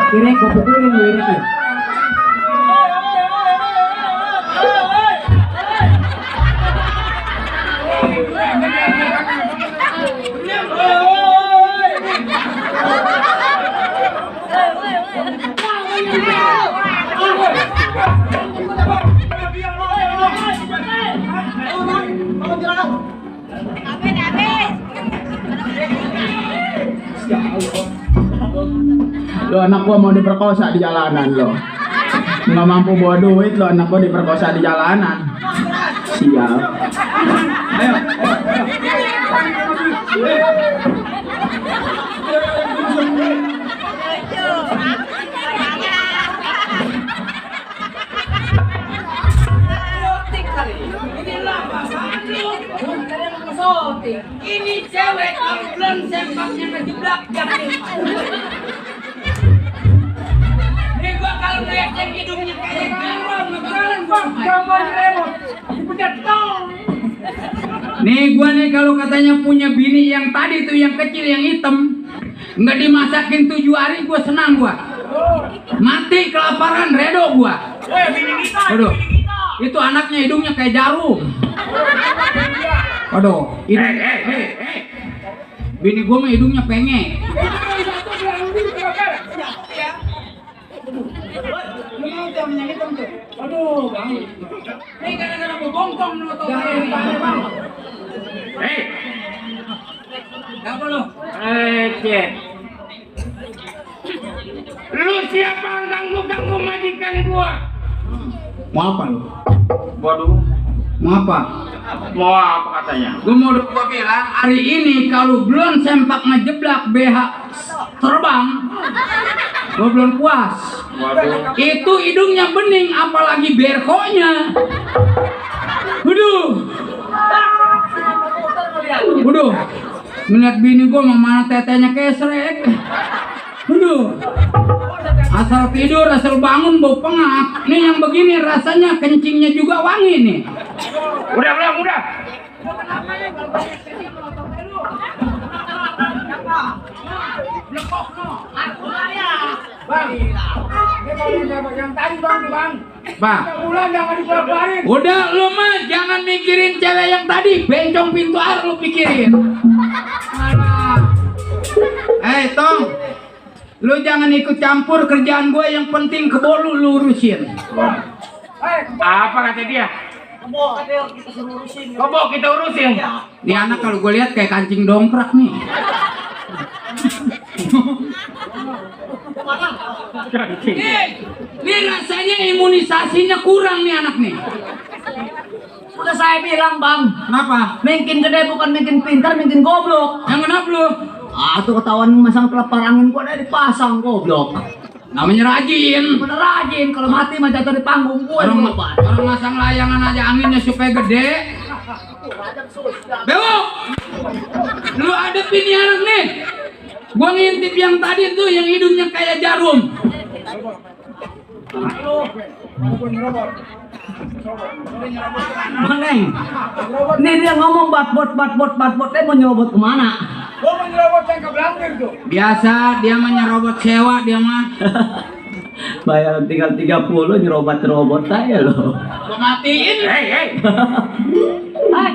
Kira kau pukulin lu ini. Lo anak gua mau diperkosa di jalanan lo. Nggak mampu bawa duit lo anak gua diperkosa di jalanan. Siap. Ini cewek kalau belum sempaknya ngejeblak jangan. Nih gua kalau lihat yang hidungnya kayak garong, bakalan gua gambar remote. Dipecat tong. Nih gua nih kalau katanya punya bini yang tadi tuh yang kecil yang hitam, nggak dimasakin 7 hari gua senang gua. Mati kelaparan redo gua. Aduh, itu anaknya hidungnya kayak jarum. Aduh, hidung. Bini gua mah hidungnya penge. Aduh, bang. Ini gara-gara bongkong nonton. Hei, apa lo? Cek. Lu siapa yang ganggu-ganggu majikan gua? Mau apa lo? Waduh, Mau apa? mau apa katanya? Gua bilang hari ini kalau belum sempak ngejeblak BH terbang, gua belum puas. Waduh. Itu hidungnya bening, apalagi berkonya. Waduh, ngeliat bini gua mana tetenya kesrek. Waduh. Asal tidur, asal bangun bau pengap. Nih yang begini rasanya kencingnya juga wangi nih. Udah belum, udah. Bang, udah lu mah jangan mikirin cewek yang tadi, bencong pintu air lu pikirin. Tong, lu jangan ikut campur kerjaan gue, yang penting kebolu lu urusin. Apa kata dia? Kebo kita urusin. Ini anak kalau gue lihat kayak kancing dongkrak nih. Nih rasanya imunisasinya kurang nih anak nih. Udah saya bilang bang, Kenapa? mungkin gede bukan mungkin pintar, mungkin goblok. Yang kenapa lu? Ah tuh ketahuan masang kelapar angin gua udah dipasang goblok. Namanya rajin. Bener rajin, kalau mati mah jatuh di panggung gua Orang, juga, Pak. orang masang layangan aja anginnya supaya gede. Bewok, lu adepin nih anak nih. Gua ngintip yang tadi tuh yang hidungnya kayak jarum. Maneng, ini dia ngomong batbot, dia mau nyerobot kemana? Biasa dia mah nyerobot sewa dia mah. Bayar tinggal 30 nyerobot saya loh. Gua matiin. Hei. Hai,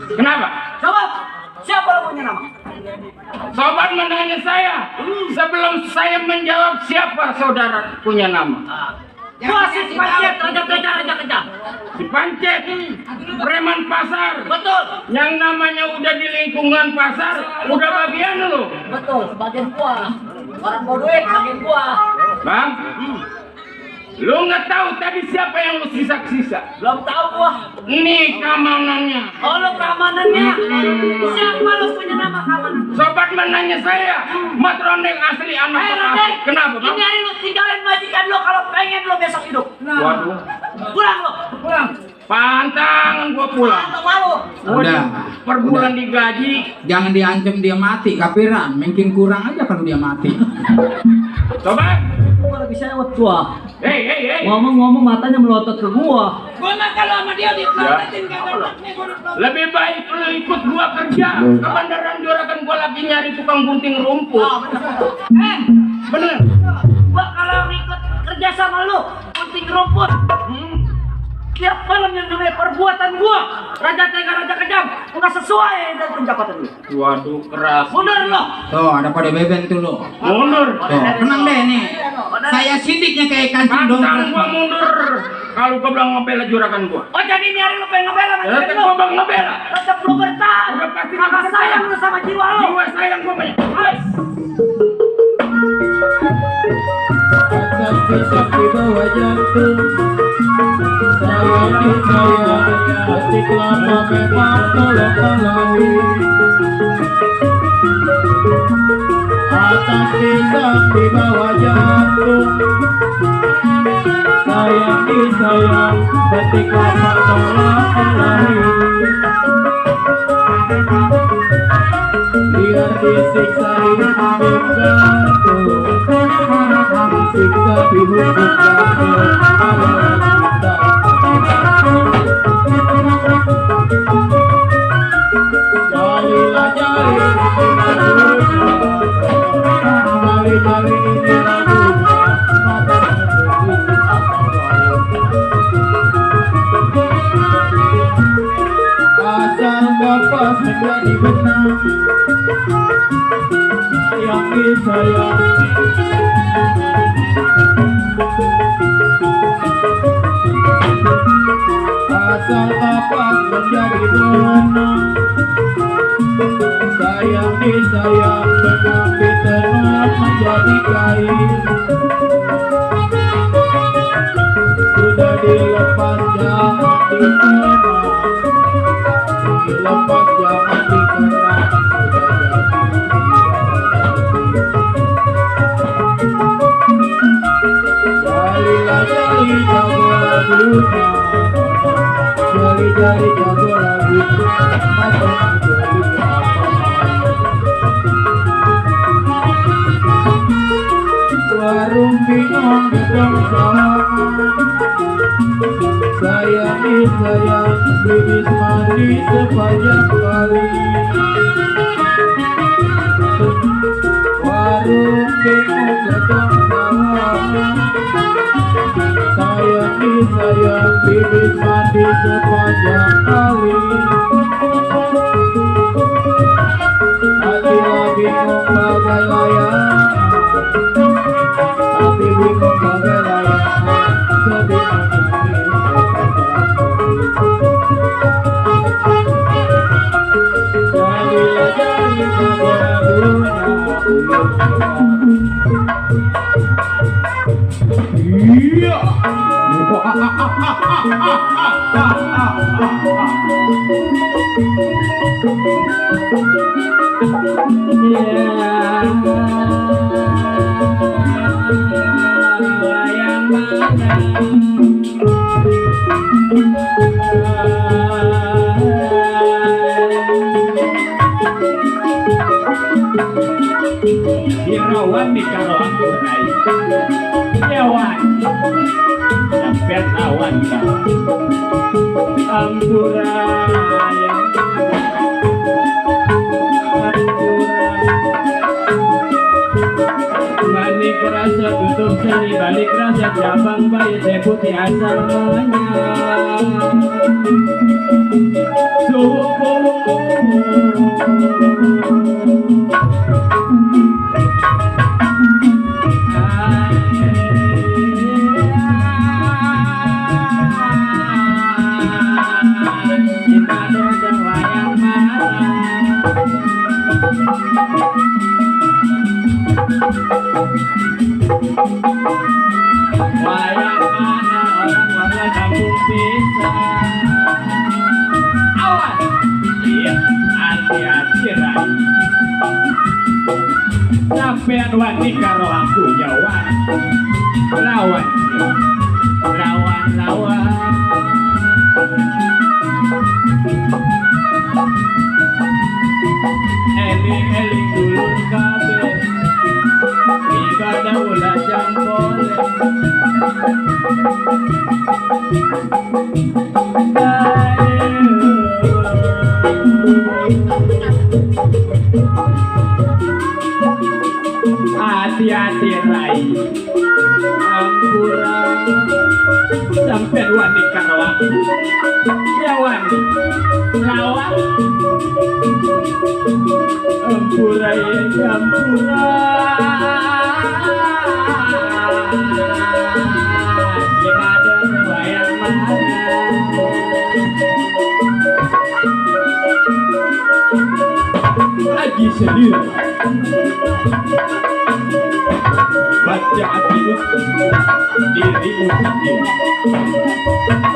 Kenapa? coba siapa lo punya nama? Sobat menanya saya. Sebelum saya menjawab siapa saudara punya nama. Gua si Pancet, raja kejar. Si Pancet, preman pasar. Betul, Yang namanya udah di lingkungan pasar, udah bagian lu. betul, sebagian gua. Orang mau duit, bagian gua. Bang, lu nggak tahu tadi siapa yang lu sisa-sisa? Belum tahu gua. Ini keamanannya. Oh lo keamanannya. Siapa lo punya nama keamanan? Sobat menanya saya, Matrondeng asli anak Bekasi. Kenapa, Bang? Ini hari lo tinggalin majikan lo kalau pengen lo besok hidup. Waduh. Pulang lo. Pulang. Pantang gua pulang. Atau malu. Udah. Per bulan digaji. Jangan diancam dia mati, kapiran. Mungkin kurang aja kalau dia mati. Sobat, Gua lagi sewot gua. hei. Ngomong-ngomong matanya melotot ke gua. Gua mah kalau sama dia dipelototin kagak. Lebih baik lu ikut gua kerja ke Bandaran Juragan, gua lagi nyari tukang gunting rumput. Bener. Gua kalau ikut kerja sama lu, gunting rumput. Tiap malam yang namanya perbuatan gua, raja tega, raja kejam, nggak sesuai dengan penjabatan lu. Waduh, keras. Mundur lo. Tuh, ada pada beben tuh lo. Mundur. Tuh, tenang deh nih. Saya sidiknya kayak kancing Pantang dongkrak. gua mundur. Kalau gua bilang ngebela Juragan gua. Oh jadi ini hari lu pengen ngebela majikan Tetep lu? gua bang ngebela. Tetep lu bertahan. Udah pasti Maka bertahan. sayang lu sama jiwa lu. Jiwa sayang gua banyak. Hai. Sakti bawa jantung, saya hati kelapa memang tolong-tolongi. Atas pisang di bawah jantung, sayang hati kelapa tolong-tolongi. Biar disiksa hidup gantung, disiksa hidup gantung, jalilah jali ini lagunya, mata asal kapas menjadi benang, sayang asal kapas menjadi benang, sayang disayang benang ditenun menjadi kain, sudah dilepas jangan dikenang, dilepas jangan dikenang. Jalilah jali jago lagunya, jali jago lagunya, mata jali apa? warung bingung gedong salah. Sayangi sayang bibis mandi sepanjang kali. Warung bingung gedong salah. Sayangi sayang bibis mandi sepanjang kali. Hati bingung bagai layang, hati bingung bagai layang, sedih jadilah jadi iya. Yang mana Irawan di karo aku rai Yawan sampai lawan kau Ampura yang balik rasa tutup seri balik rasa cabang bayi teh putih asalnya wayang mana orang warga kampung pisang. Awas, iya, hati-hati rai. Sampean wani karo aku jawan, lawan, lawan. Eling dulur kabeh. Ibadah ulah jam boleh. Hati-hati rai. Ampura sampai wani karo aku. Ya wani lawan. Ampura ya ampura. Gimana wayang mana lagi sendiri baca hati dirimu sendiri.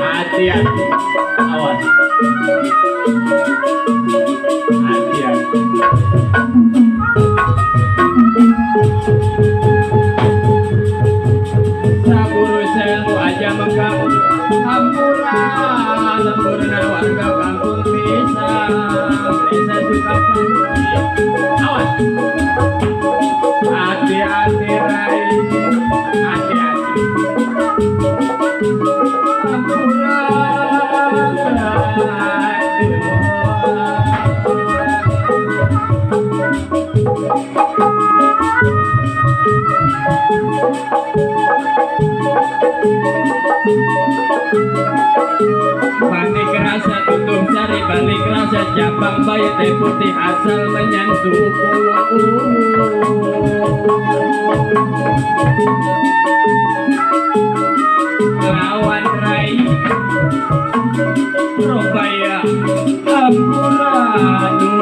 Hati-hati, awas. Hati-hati. Saburu selu aja mengkamu hampura lembur warga kampung pisang. Desa suka awas. Hati-hati rai, hati-hati. Hampura panik rasa tutup sari balik rasa cabang bayi teh putih asal menyan suku lawan rai Robaya Ampuranu.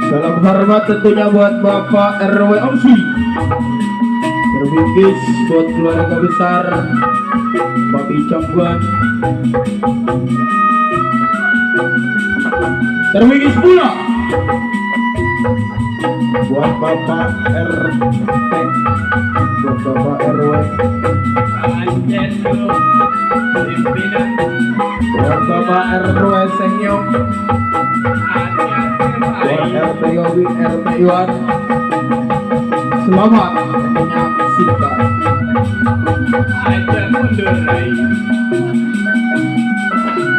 Salam hormat tentunya buat Bapak RW Omsi. Terwikis buat keluarga besar Papi Cangguan. Terwikis pula buat Bapak RT, buat Bapak RW, Pimpinan buat Bapak RW Senyum, Yogi RT Iwan. Semangat menyaksikan. Aja mundur Rai.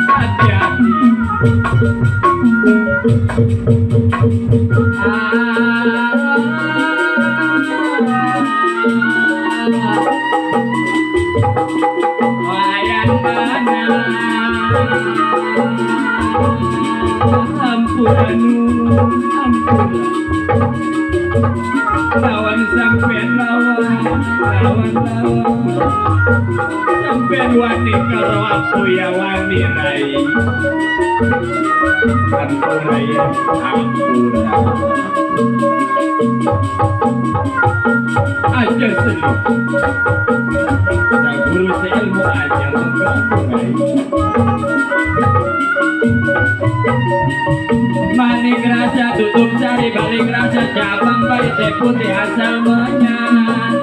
Hati-hati. Wayang mana ampuranu ampun lawan sampean lawan sampean wani karo aku ya wani Rai ampura ya ampura aja serius dan guru seilmu aja Rai balik rasa tutup sari balik rasa cabang baik teh putih asal menyan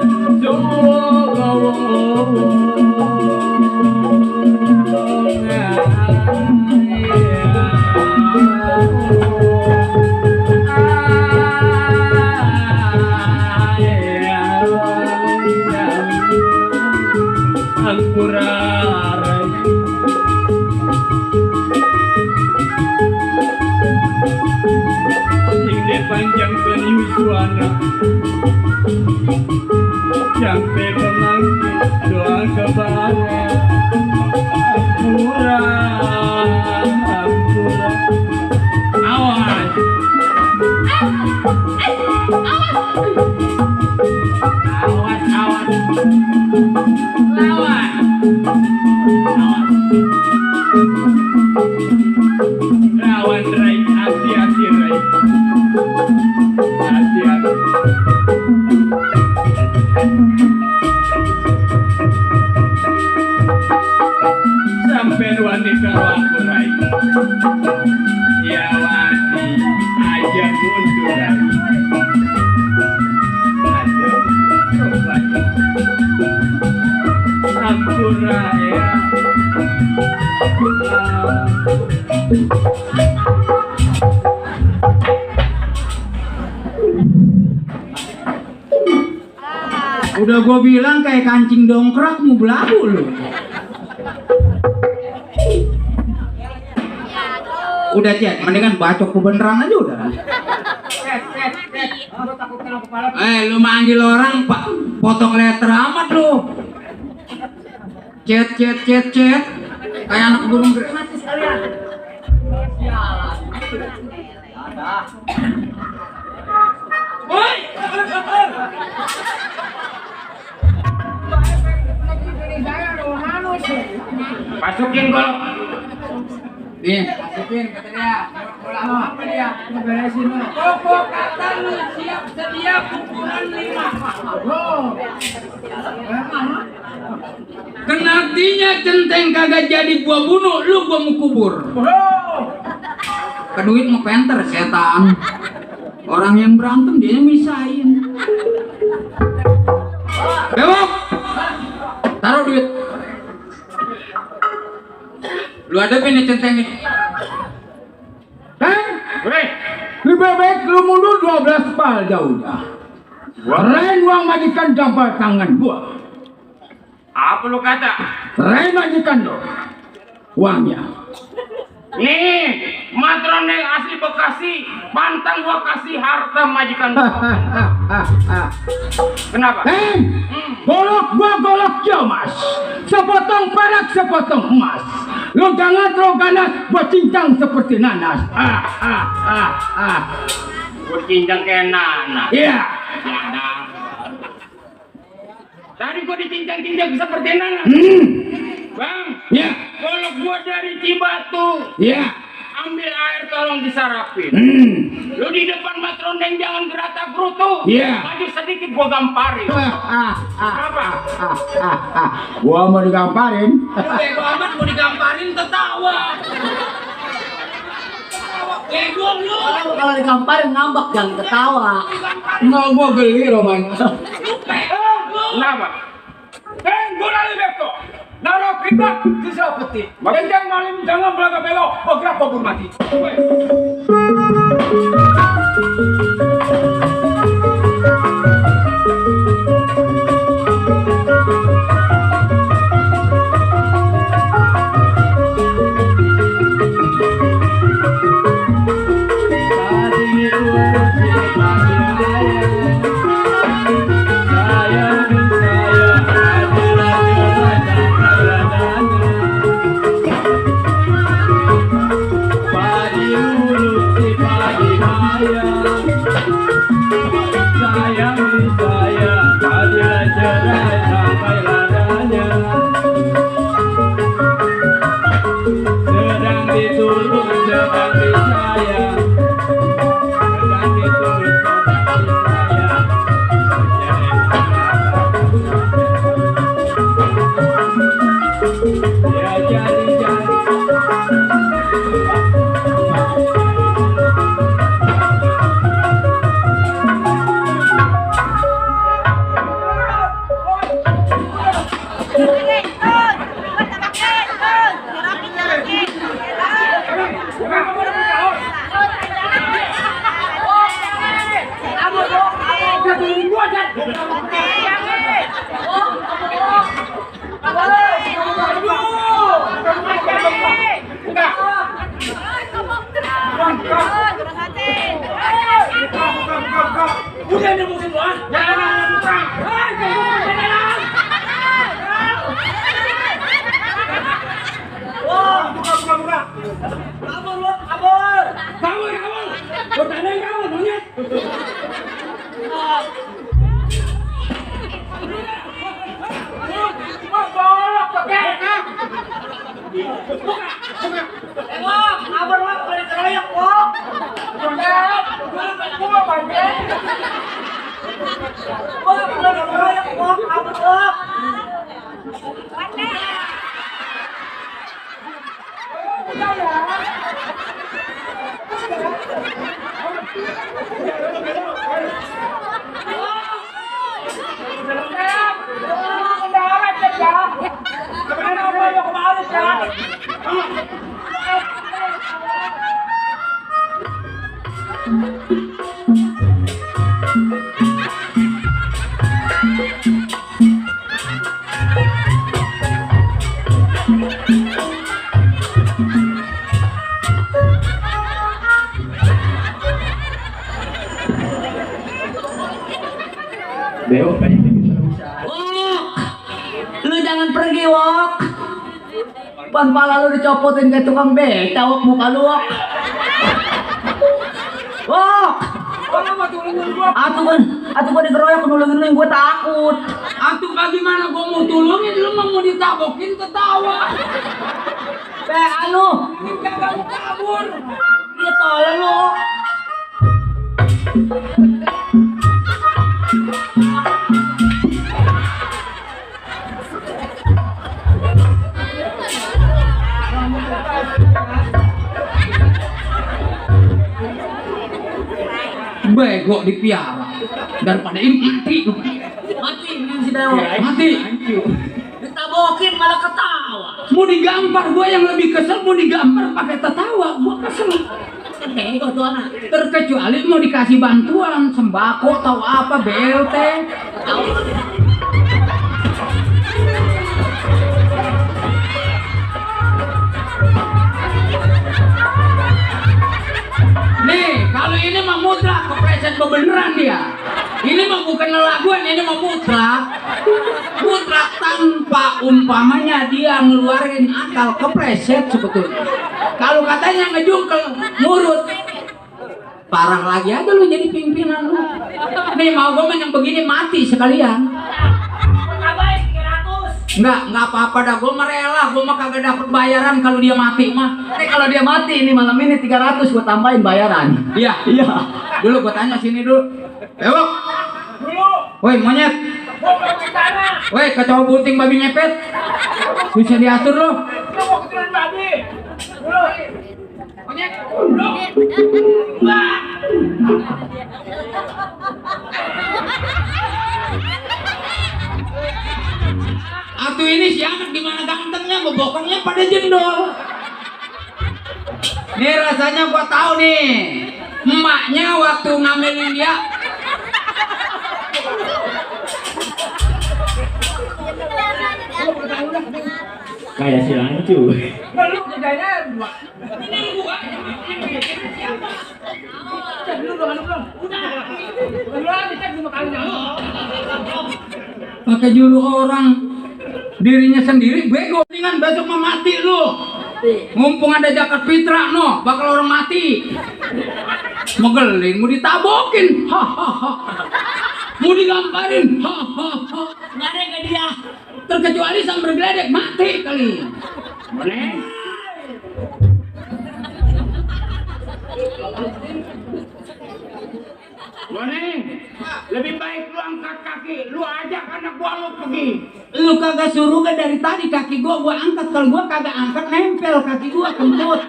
panjang penyusuana sampai pemangkin doa ke bawah ampura awas lawan Rai hati-hati Rai hati-hati sampai wani karo aku Rai ya wani aja mundur Rai aja coba ampura ya Udah gue bilang kayak kancing dongkrak mau belagu lu. Udah Cet, mendingan bacok kebeneran aja udah. Lu manggil orang pak, potong letter amat lu. Cet, kayak anak gunung gede. Mati sekalian. Woi. Masukin golok. Nih, masukin kata dia. Bola apa dia? Ngeberesin lu. Pokok kata lu siap sedia pukulan 5. Kenartinya centeng kagak jadi gua bunuh, lu gua mau kubur. Keduit mau penter setan. Orang yang berantem dia misahin. Bewok. Taruh duit. Lu ada ini centeng nih. Lebih baik lu mundur 12 pal jauh dah. Rain uang majikan dapat tangan gua. Apa lu kata? Rain majikan lo. Uangnya. Nih, matron yang asli Bekasi, pantang gua kasih harta majikan gua. Kenapa? Golok gua golok mas. Sepotong perak sepotong emas. Lontangan ganas gua cincang seperti nanas. Gua cincang kayak nanas. Iya. Tadi gua dicincang-cincang seperti nanas. Bang, Iya. golok gua dari Cibatu. Iya. Ambil air tolong disarapin. Lu di depan matrondeng jangan gerata gerutu. Iya. Maju sedikit gua gamparin. Kenapa? Gua mau digamparin. Bego amat mau digamparin tertawa. Bego lu. Kalau digamparin ngambek jangan ketawa. Nggak gua geli Roman. Kenapa? Gua lali beko. Naruh kita sisa peti. Jangan malim, jangan belakang belok. Bergerak, mati. sayang disayang ada cerai sampai ladanya sedang ditulung sedang disayang sedang ditulung sedang disayang ya jadi Udah nih musim gua. Jangan buka. Wah, buka. Kabur lu, kabur. Kabur. Bertanya kamu monyet. Golok pakai. Buka. Kabur lu, balik keroyok, kok. Gua pakai. Wok, lu jangan pergi, Wok. Ban pala lu dicopotin kayak tukang beca, Wok, muka lu, Wok. Wok, atuh gua dikeroyok nulungin lu yang gua takut. Atuh bagaimana gua mau tulungin lu mau ditabokin ketawa. Anu, Kagak mau kabur. dia tolong lu. Bego dipiara daripada ini mati lu. Mati ini si Dewa. Mati. Ditabokin malah ketawa. Mau digambar gua yang lebih kesel mau digambar pakai tertawa gua kesel. Bego tuh anak. Terkecuali mau dikasih bantuan sembako atau apa BLT. Nih, kalau ini mah mutlak kepreset beneran dia. Ini mah bukan laguan, ini mah mutlak. Mutlak tanpa umpamanya dia ngeluarin akal kepreset sebetulnya. Kalau katanya ngejungkel, nurut. Parah lagi aja lu jadi pimpinan lu. Nih mau gue yang begini mati sekalian. Enggak apa-apa dah, gue merela, gue mah kagak dapet bayaran kalau dia mati mah. Ini kalau dia mati ini malam ini 300 gua tambahin bayaran. Iya. Iya. Dulu gue tanya sini dulu. Ewok. Woi monyet. Woi kecoa bunting babi ngepet. Susah diatur lo. Monyet. Atuh ini si anak gimana gantengnya, bobokongnya pada jendol. Nih rasanya gua tahu nih, emaknya waktu ngambilin dia. kayak si lancu. Belum kerjanya dua. Ini gua. Siapa? Udah dicek 5 kali pakai juru orang dirinya sendiri bego dengan besok mah mati lu. Mumpung ada zakat fitrah no bakal orang mati. Megelin, mau ditabokin, hahaha. Mau digamparin, hahaha. Nggak ada ke dia. Terkecuali sambar geledek mati kali. Mana? Boneng, lebih baik lu angkat kaki, lu ajak anak gua lu pergi. Lu kagak suruh kan dari tadi kaki gua angkat. Kalau gua kagak angkat nempel kaki gua kentut.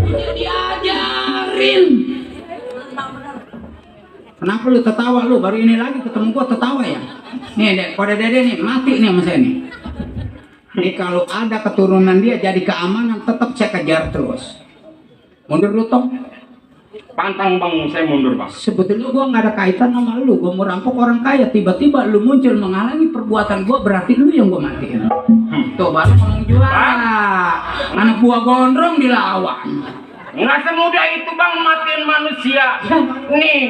Udah diajarin. Kenapa lu tertawa lu? Baru ini lagi ketemu gua tertawa ya? Nih dek, kode dede nih mati nih sama saya nih. Nih kalau ada keturunan dia jadi keamanan tetap saya kejar terus. Mundur lu Tom. Pantang bang, saya mundur bang. Sebetulnya gua nggak ada kaitan sama lu. Gua mau rampok orang kaya, tiba-tiba lu muncul menghalangi perbuatan gua, berarti lu yang gua matiin. Tuh baru ngomong juara. Anak buah gondrong dilawan. Nggak semudah itu bang matiin manusia. Nih,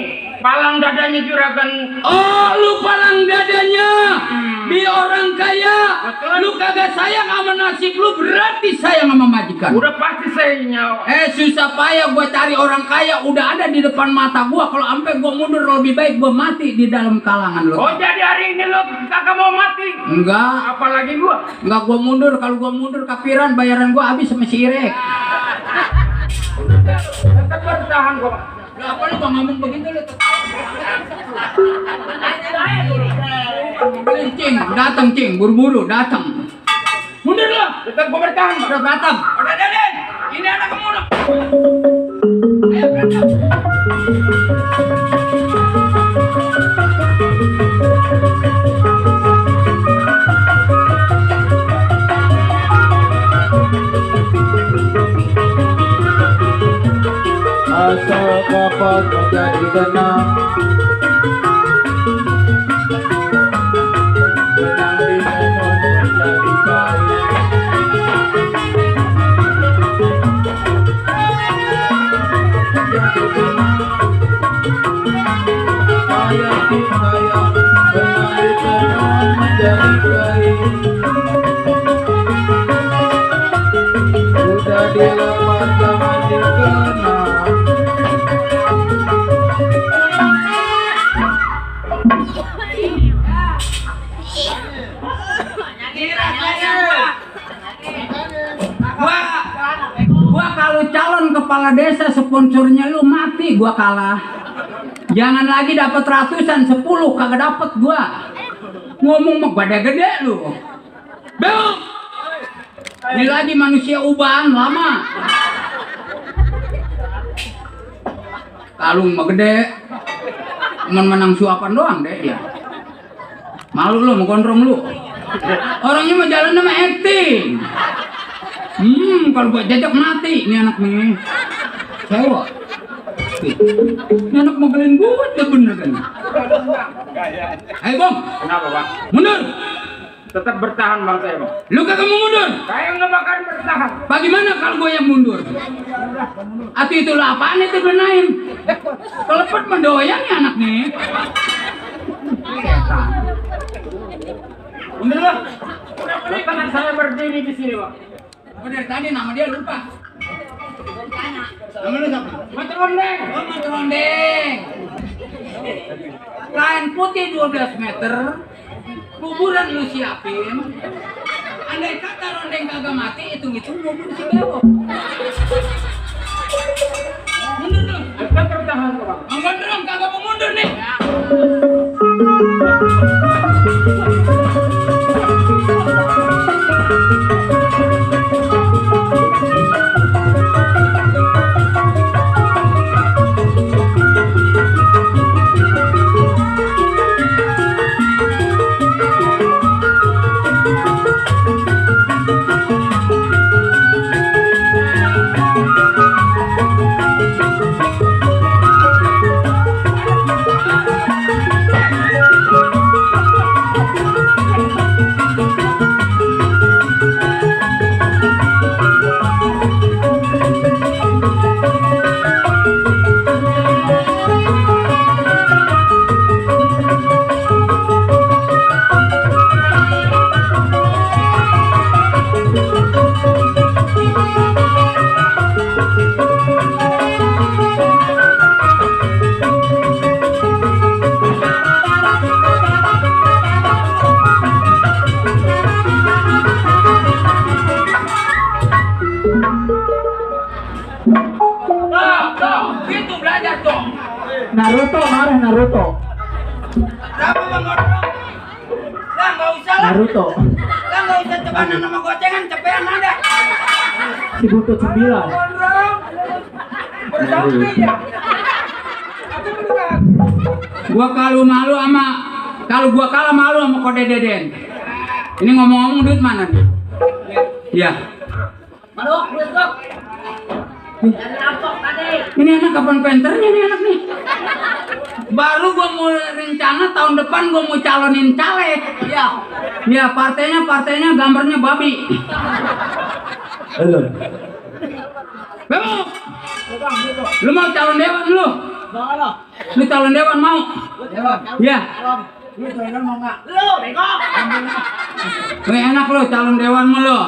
palang dadanya juragan. Oh, lu palang dadanya. Di orang kaya. Betul. Lu kagak sayang sama nasib lu, berarti sayang sama majikan. Udah pasti saya nyawa. Susah payah gua cari orang kaya, udah ada di depan mata gua. Kalau sampai gua mundur lebih baik gua mati di dalam kalangan lu. Oh jadi hari ini lo kagak mau mati? Enggak. Apalagi gua? Enggak, gua mundur. Kalau gua mundur kapiran bayaran gua habis sama si Irek. Tetap bertahan gua. Apa lu bang ngomong begitu lu? Cing, datang cing, buru-buru datang. Mundur lo, tetap gua bertahan bang. Udah datang. Udah dede, ini anak kamu lo. Ayo berangkat. Asa kapan menjadi tenang, benang di momen menjadi baik. Menjadi tenang, sayang di sayang, benang di tenang menjadi baik. Sudah dilepas jangan dikenal. Gua kalau calon kepala desa sponsornya lu mati, gua kalah. Jangan lagi dapat ratusan, 10 kagak dapat gua. Ngomong mah gede-gede lu. Belok. Ini lagi manusia ubahan lama. Kalung mah gede. Cuman menang suapan doang deh dia. Malu lu mau gondrong lu. Orangnya mah jalan sama acting. Kalau gua jajak mati nih anak nih. Sewa. Ini anak mogelin gua udah bener kan. Ayo Bang. Kenapa bang? Mundur. Tetap bertahan bang saya bang. Lu kagak mau mundur. Saya nggak bakal bertahan. Bagaimana kalau gua yang mundur? Atau itu lah apaan itu benaim? Kelepet mendoyan nih anak nih. Mundur lo. Teman saya berdiri di sini bang. Oh, dari tadi nama dia lupa. Nama lu siapa? Mata rondeng. Oh, Mata Rondeng. Kain putih 12 meter. Kuburan lu siapin. Andai kata Rondeng kagak mati, hitung-hitung kubur si Bewok. Mundur dong. Tetap bertahan bang. Gondrong kagak mau mundur nih. belajar dong. Naruto marah Naruto. Berapa bang gondrong? Lah nggak usah lah. Naruto. Lah nggak usah cebanan sama gocengan, cepean ada. Si Butut 9. Gondrong. Bersamping ya. Gua kalau gua kalah malu sama Kode Deden. Ini ngomong-ngomong duit mana nih? Iya. Masuk, masuk. Jangan rampok tadi. Ini anak kapan penternya nih anak nih? Baru gua mau rencana tahun depan gua mau calonin caleg. Iya. Ya partainya gambarnya babi. Halo. Bemo, lu mau calon dewan lu? Lu calon dewan mau? Ya. Lu, bego. Enak lu calon dewan mau lu.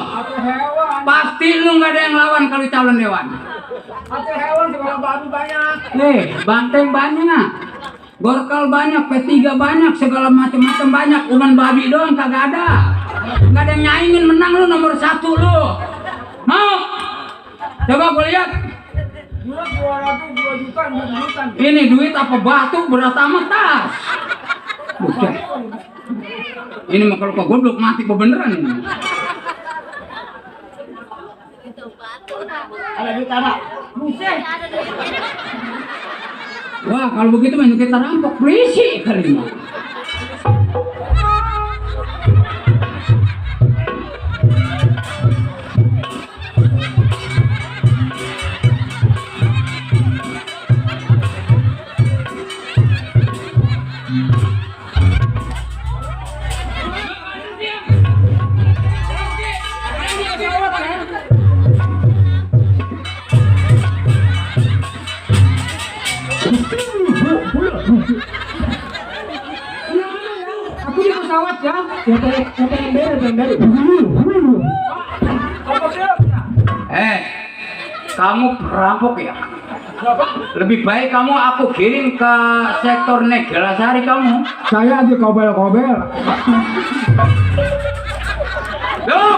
Pasti lu nggak ada yang lawan kalau calon dewan. Banteng banyak, Gorkal banyak, P3 banyak, segala macam-macam banyak. Cuman babi doang kagak ada. Nggak ada yang nyaingin menang lu nomor 1 lu. Mau? Coba gue lihat. Ini duit apa batu berat amat tas. Bukan. Ini mah kalau goblok mati beneran ini. Ada di tanah. Buset. Wah kalau begitu main kita rampok polisi kali ini. Aku di pesawat ya. Kamu perampok ya? Lebih baik kamu aku kirim ke sektor Neglasari kamu. Saya aja kobel-kobel. Loh,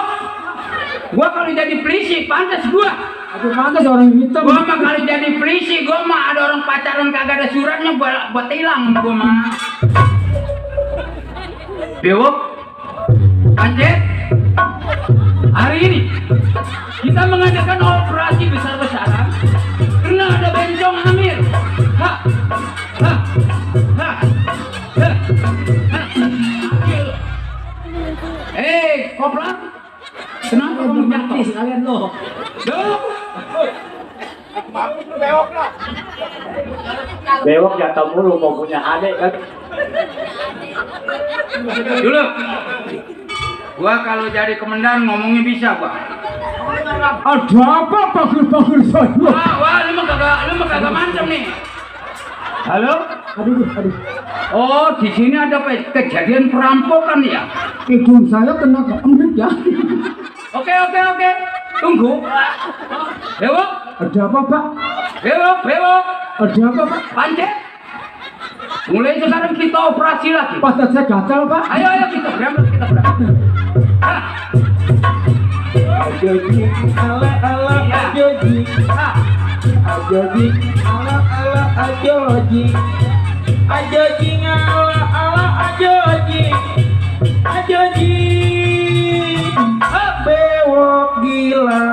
gua kalau jadi polisi pantas gua. Aku pantas orang hitam. Gua mah kalau jadi polisi, gua mah ada orang pacaran kagak ada suratnya buat hilang gua mah. Bewok, Anjet, hari ini kita mengadakan operasi besar-besaran karena ada bencong hamil. Ha, ha, ha, ha, ha. Kopral, kenapa kamu jatuh sekalian lo? Dok, Bewok jatuh mulu mau punya adik kan. dulu. Gua kalau jadi komandan ngomongnya bisa gua. Ada apa panggil saya? Wah, lu mah kagak mantap nih. Halo? Aduh. Oh, di sini ada kejadian perampokan ya? Hidung saya kena keemit ya. Oke. Tunggu. Bewok, Ada apa Pak? bewok. Ada apa Pak? Pancet. Mulai sekarang kita operasi lagi. Padat saya gatal Pak. Ayo kita berangkat. Hah. Ajoji, ala Iya. ajoji, Hah. ajoji, ala ajoji, ajoji ala ajoji, ajoji, bewok gila.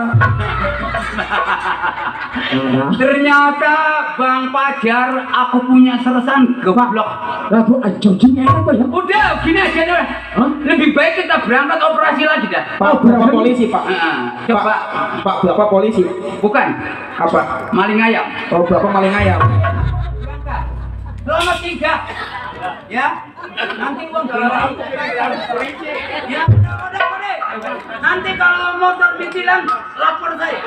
Ternyata Bang Pajar aku punya seresan geblok. Lagu ajojinya apa ya? Udah gini aja deh. Lebih baik kita berangkat operasi lagi dah. Pak, berapa polisi Pak? Coba. Pak, berapa polisi? Bukan Apa? maling ayam. Oh, berapa maling ayam? Selamat 3. Ya. Nanti gua bilang. Ya, udah. Nanti kalau motor ditilang lapor saya.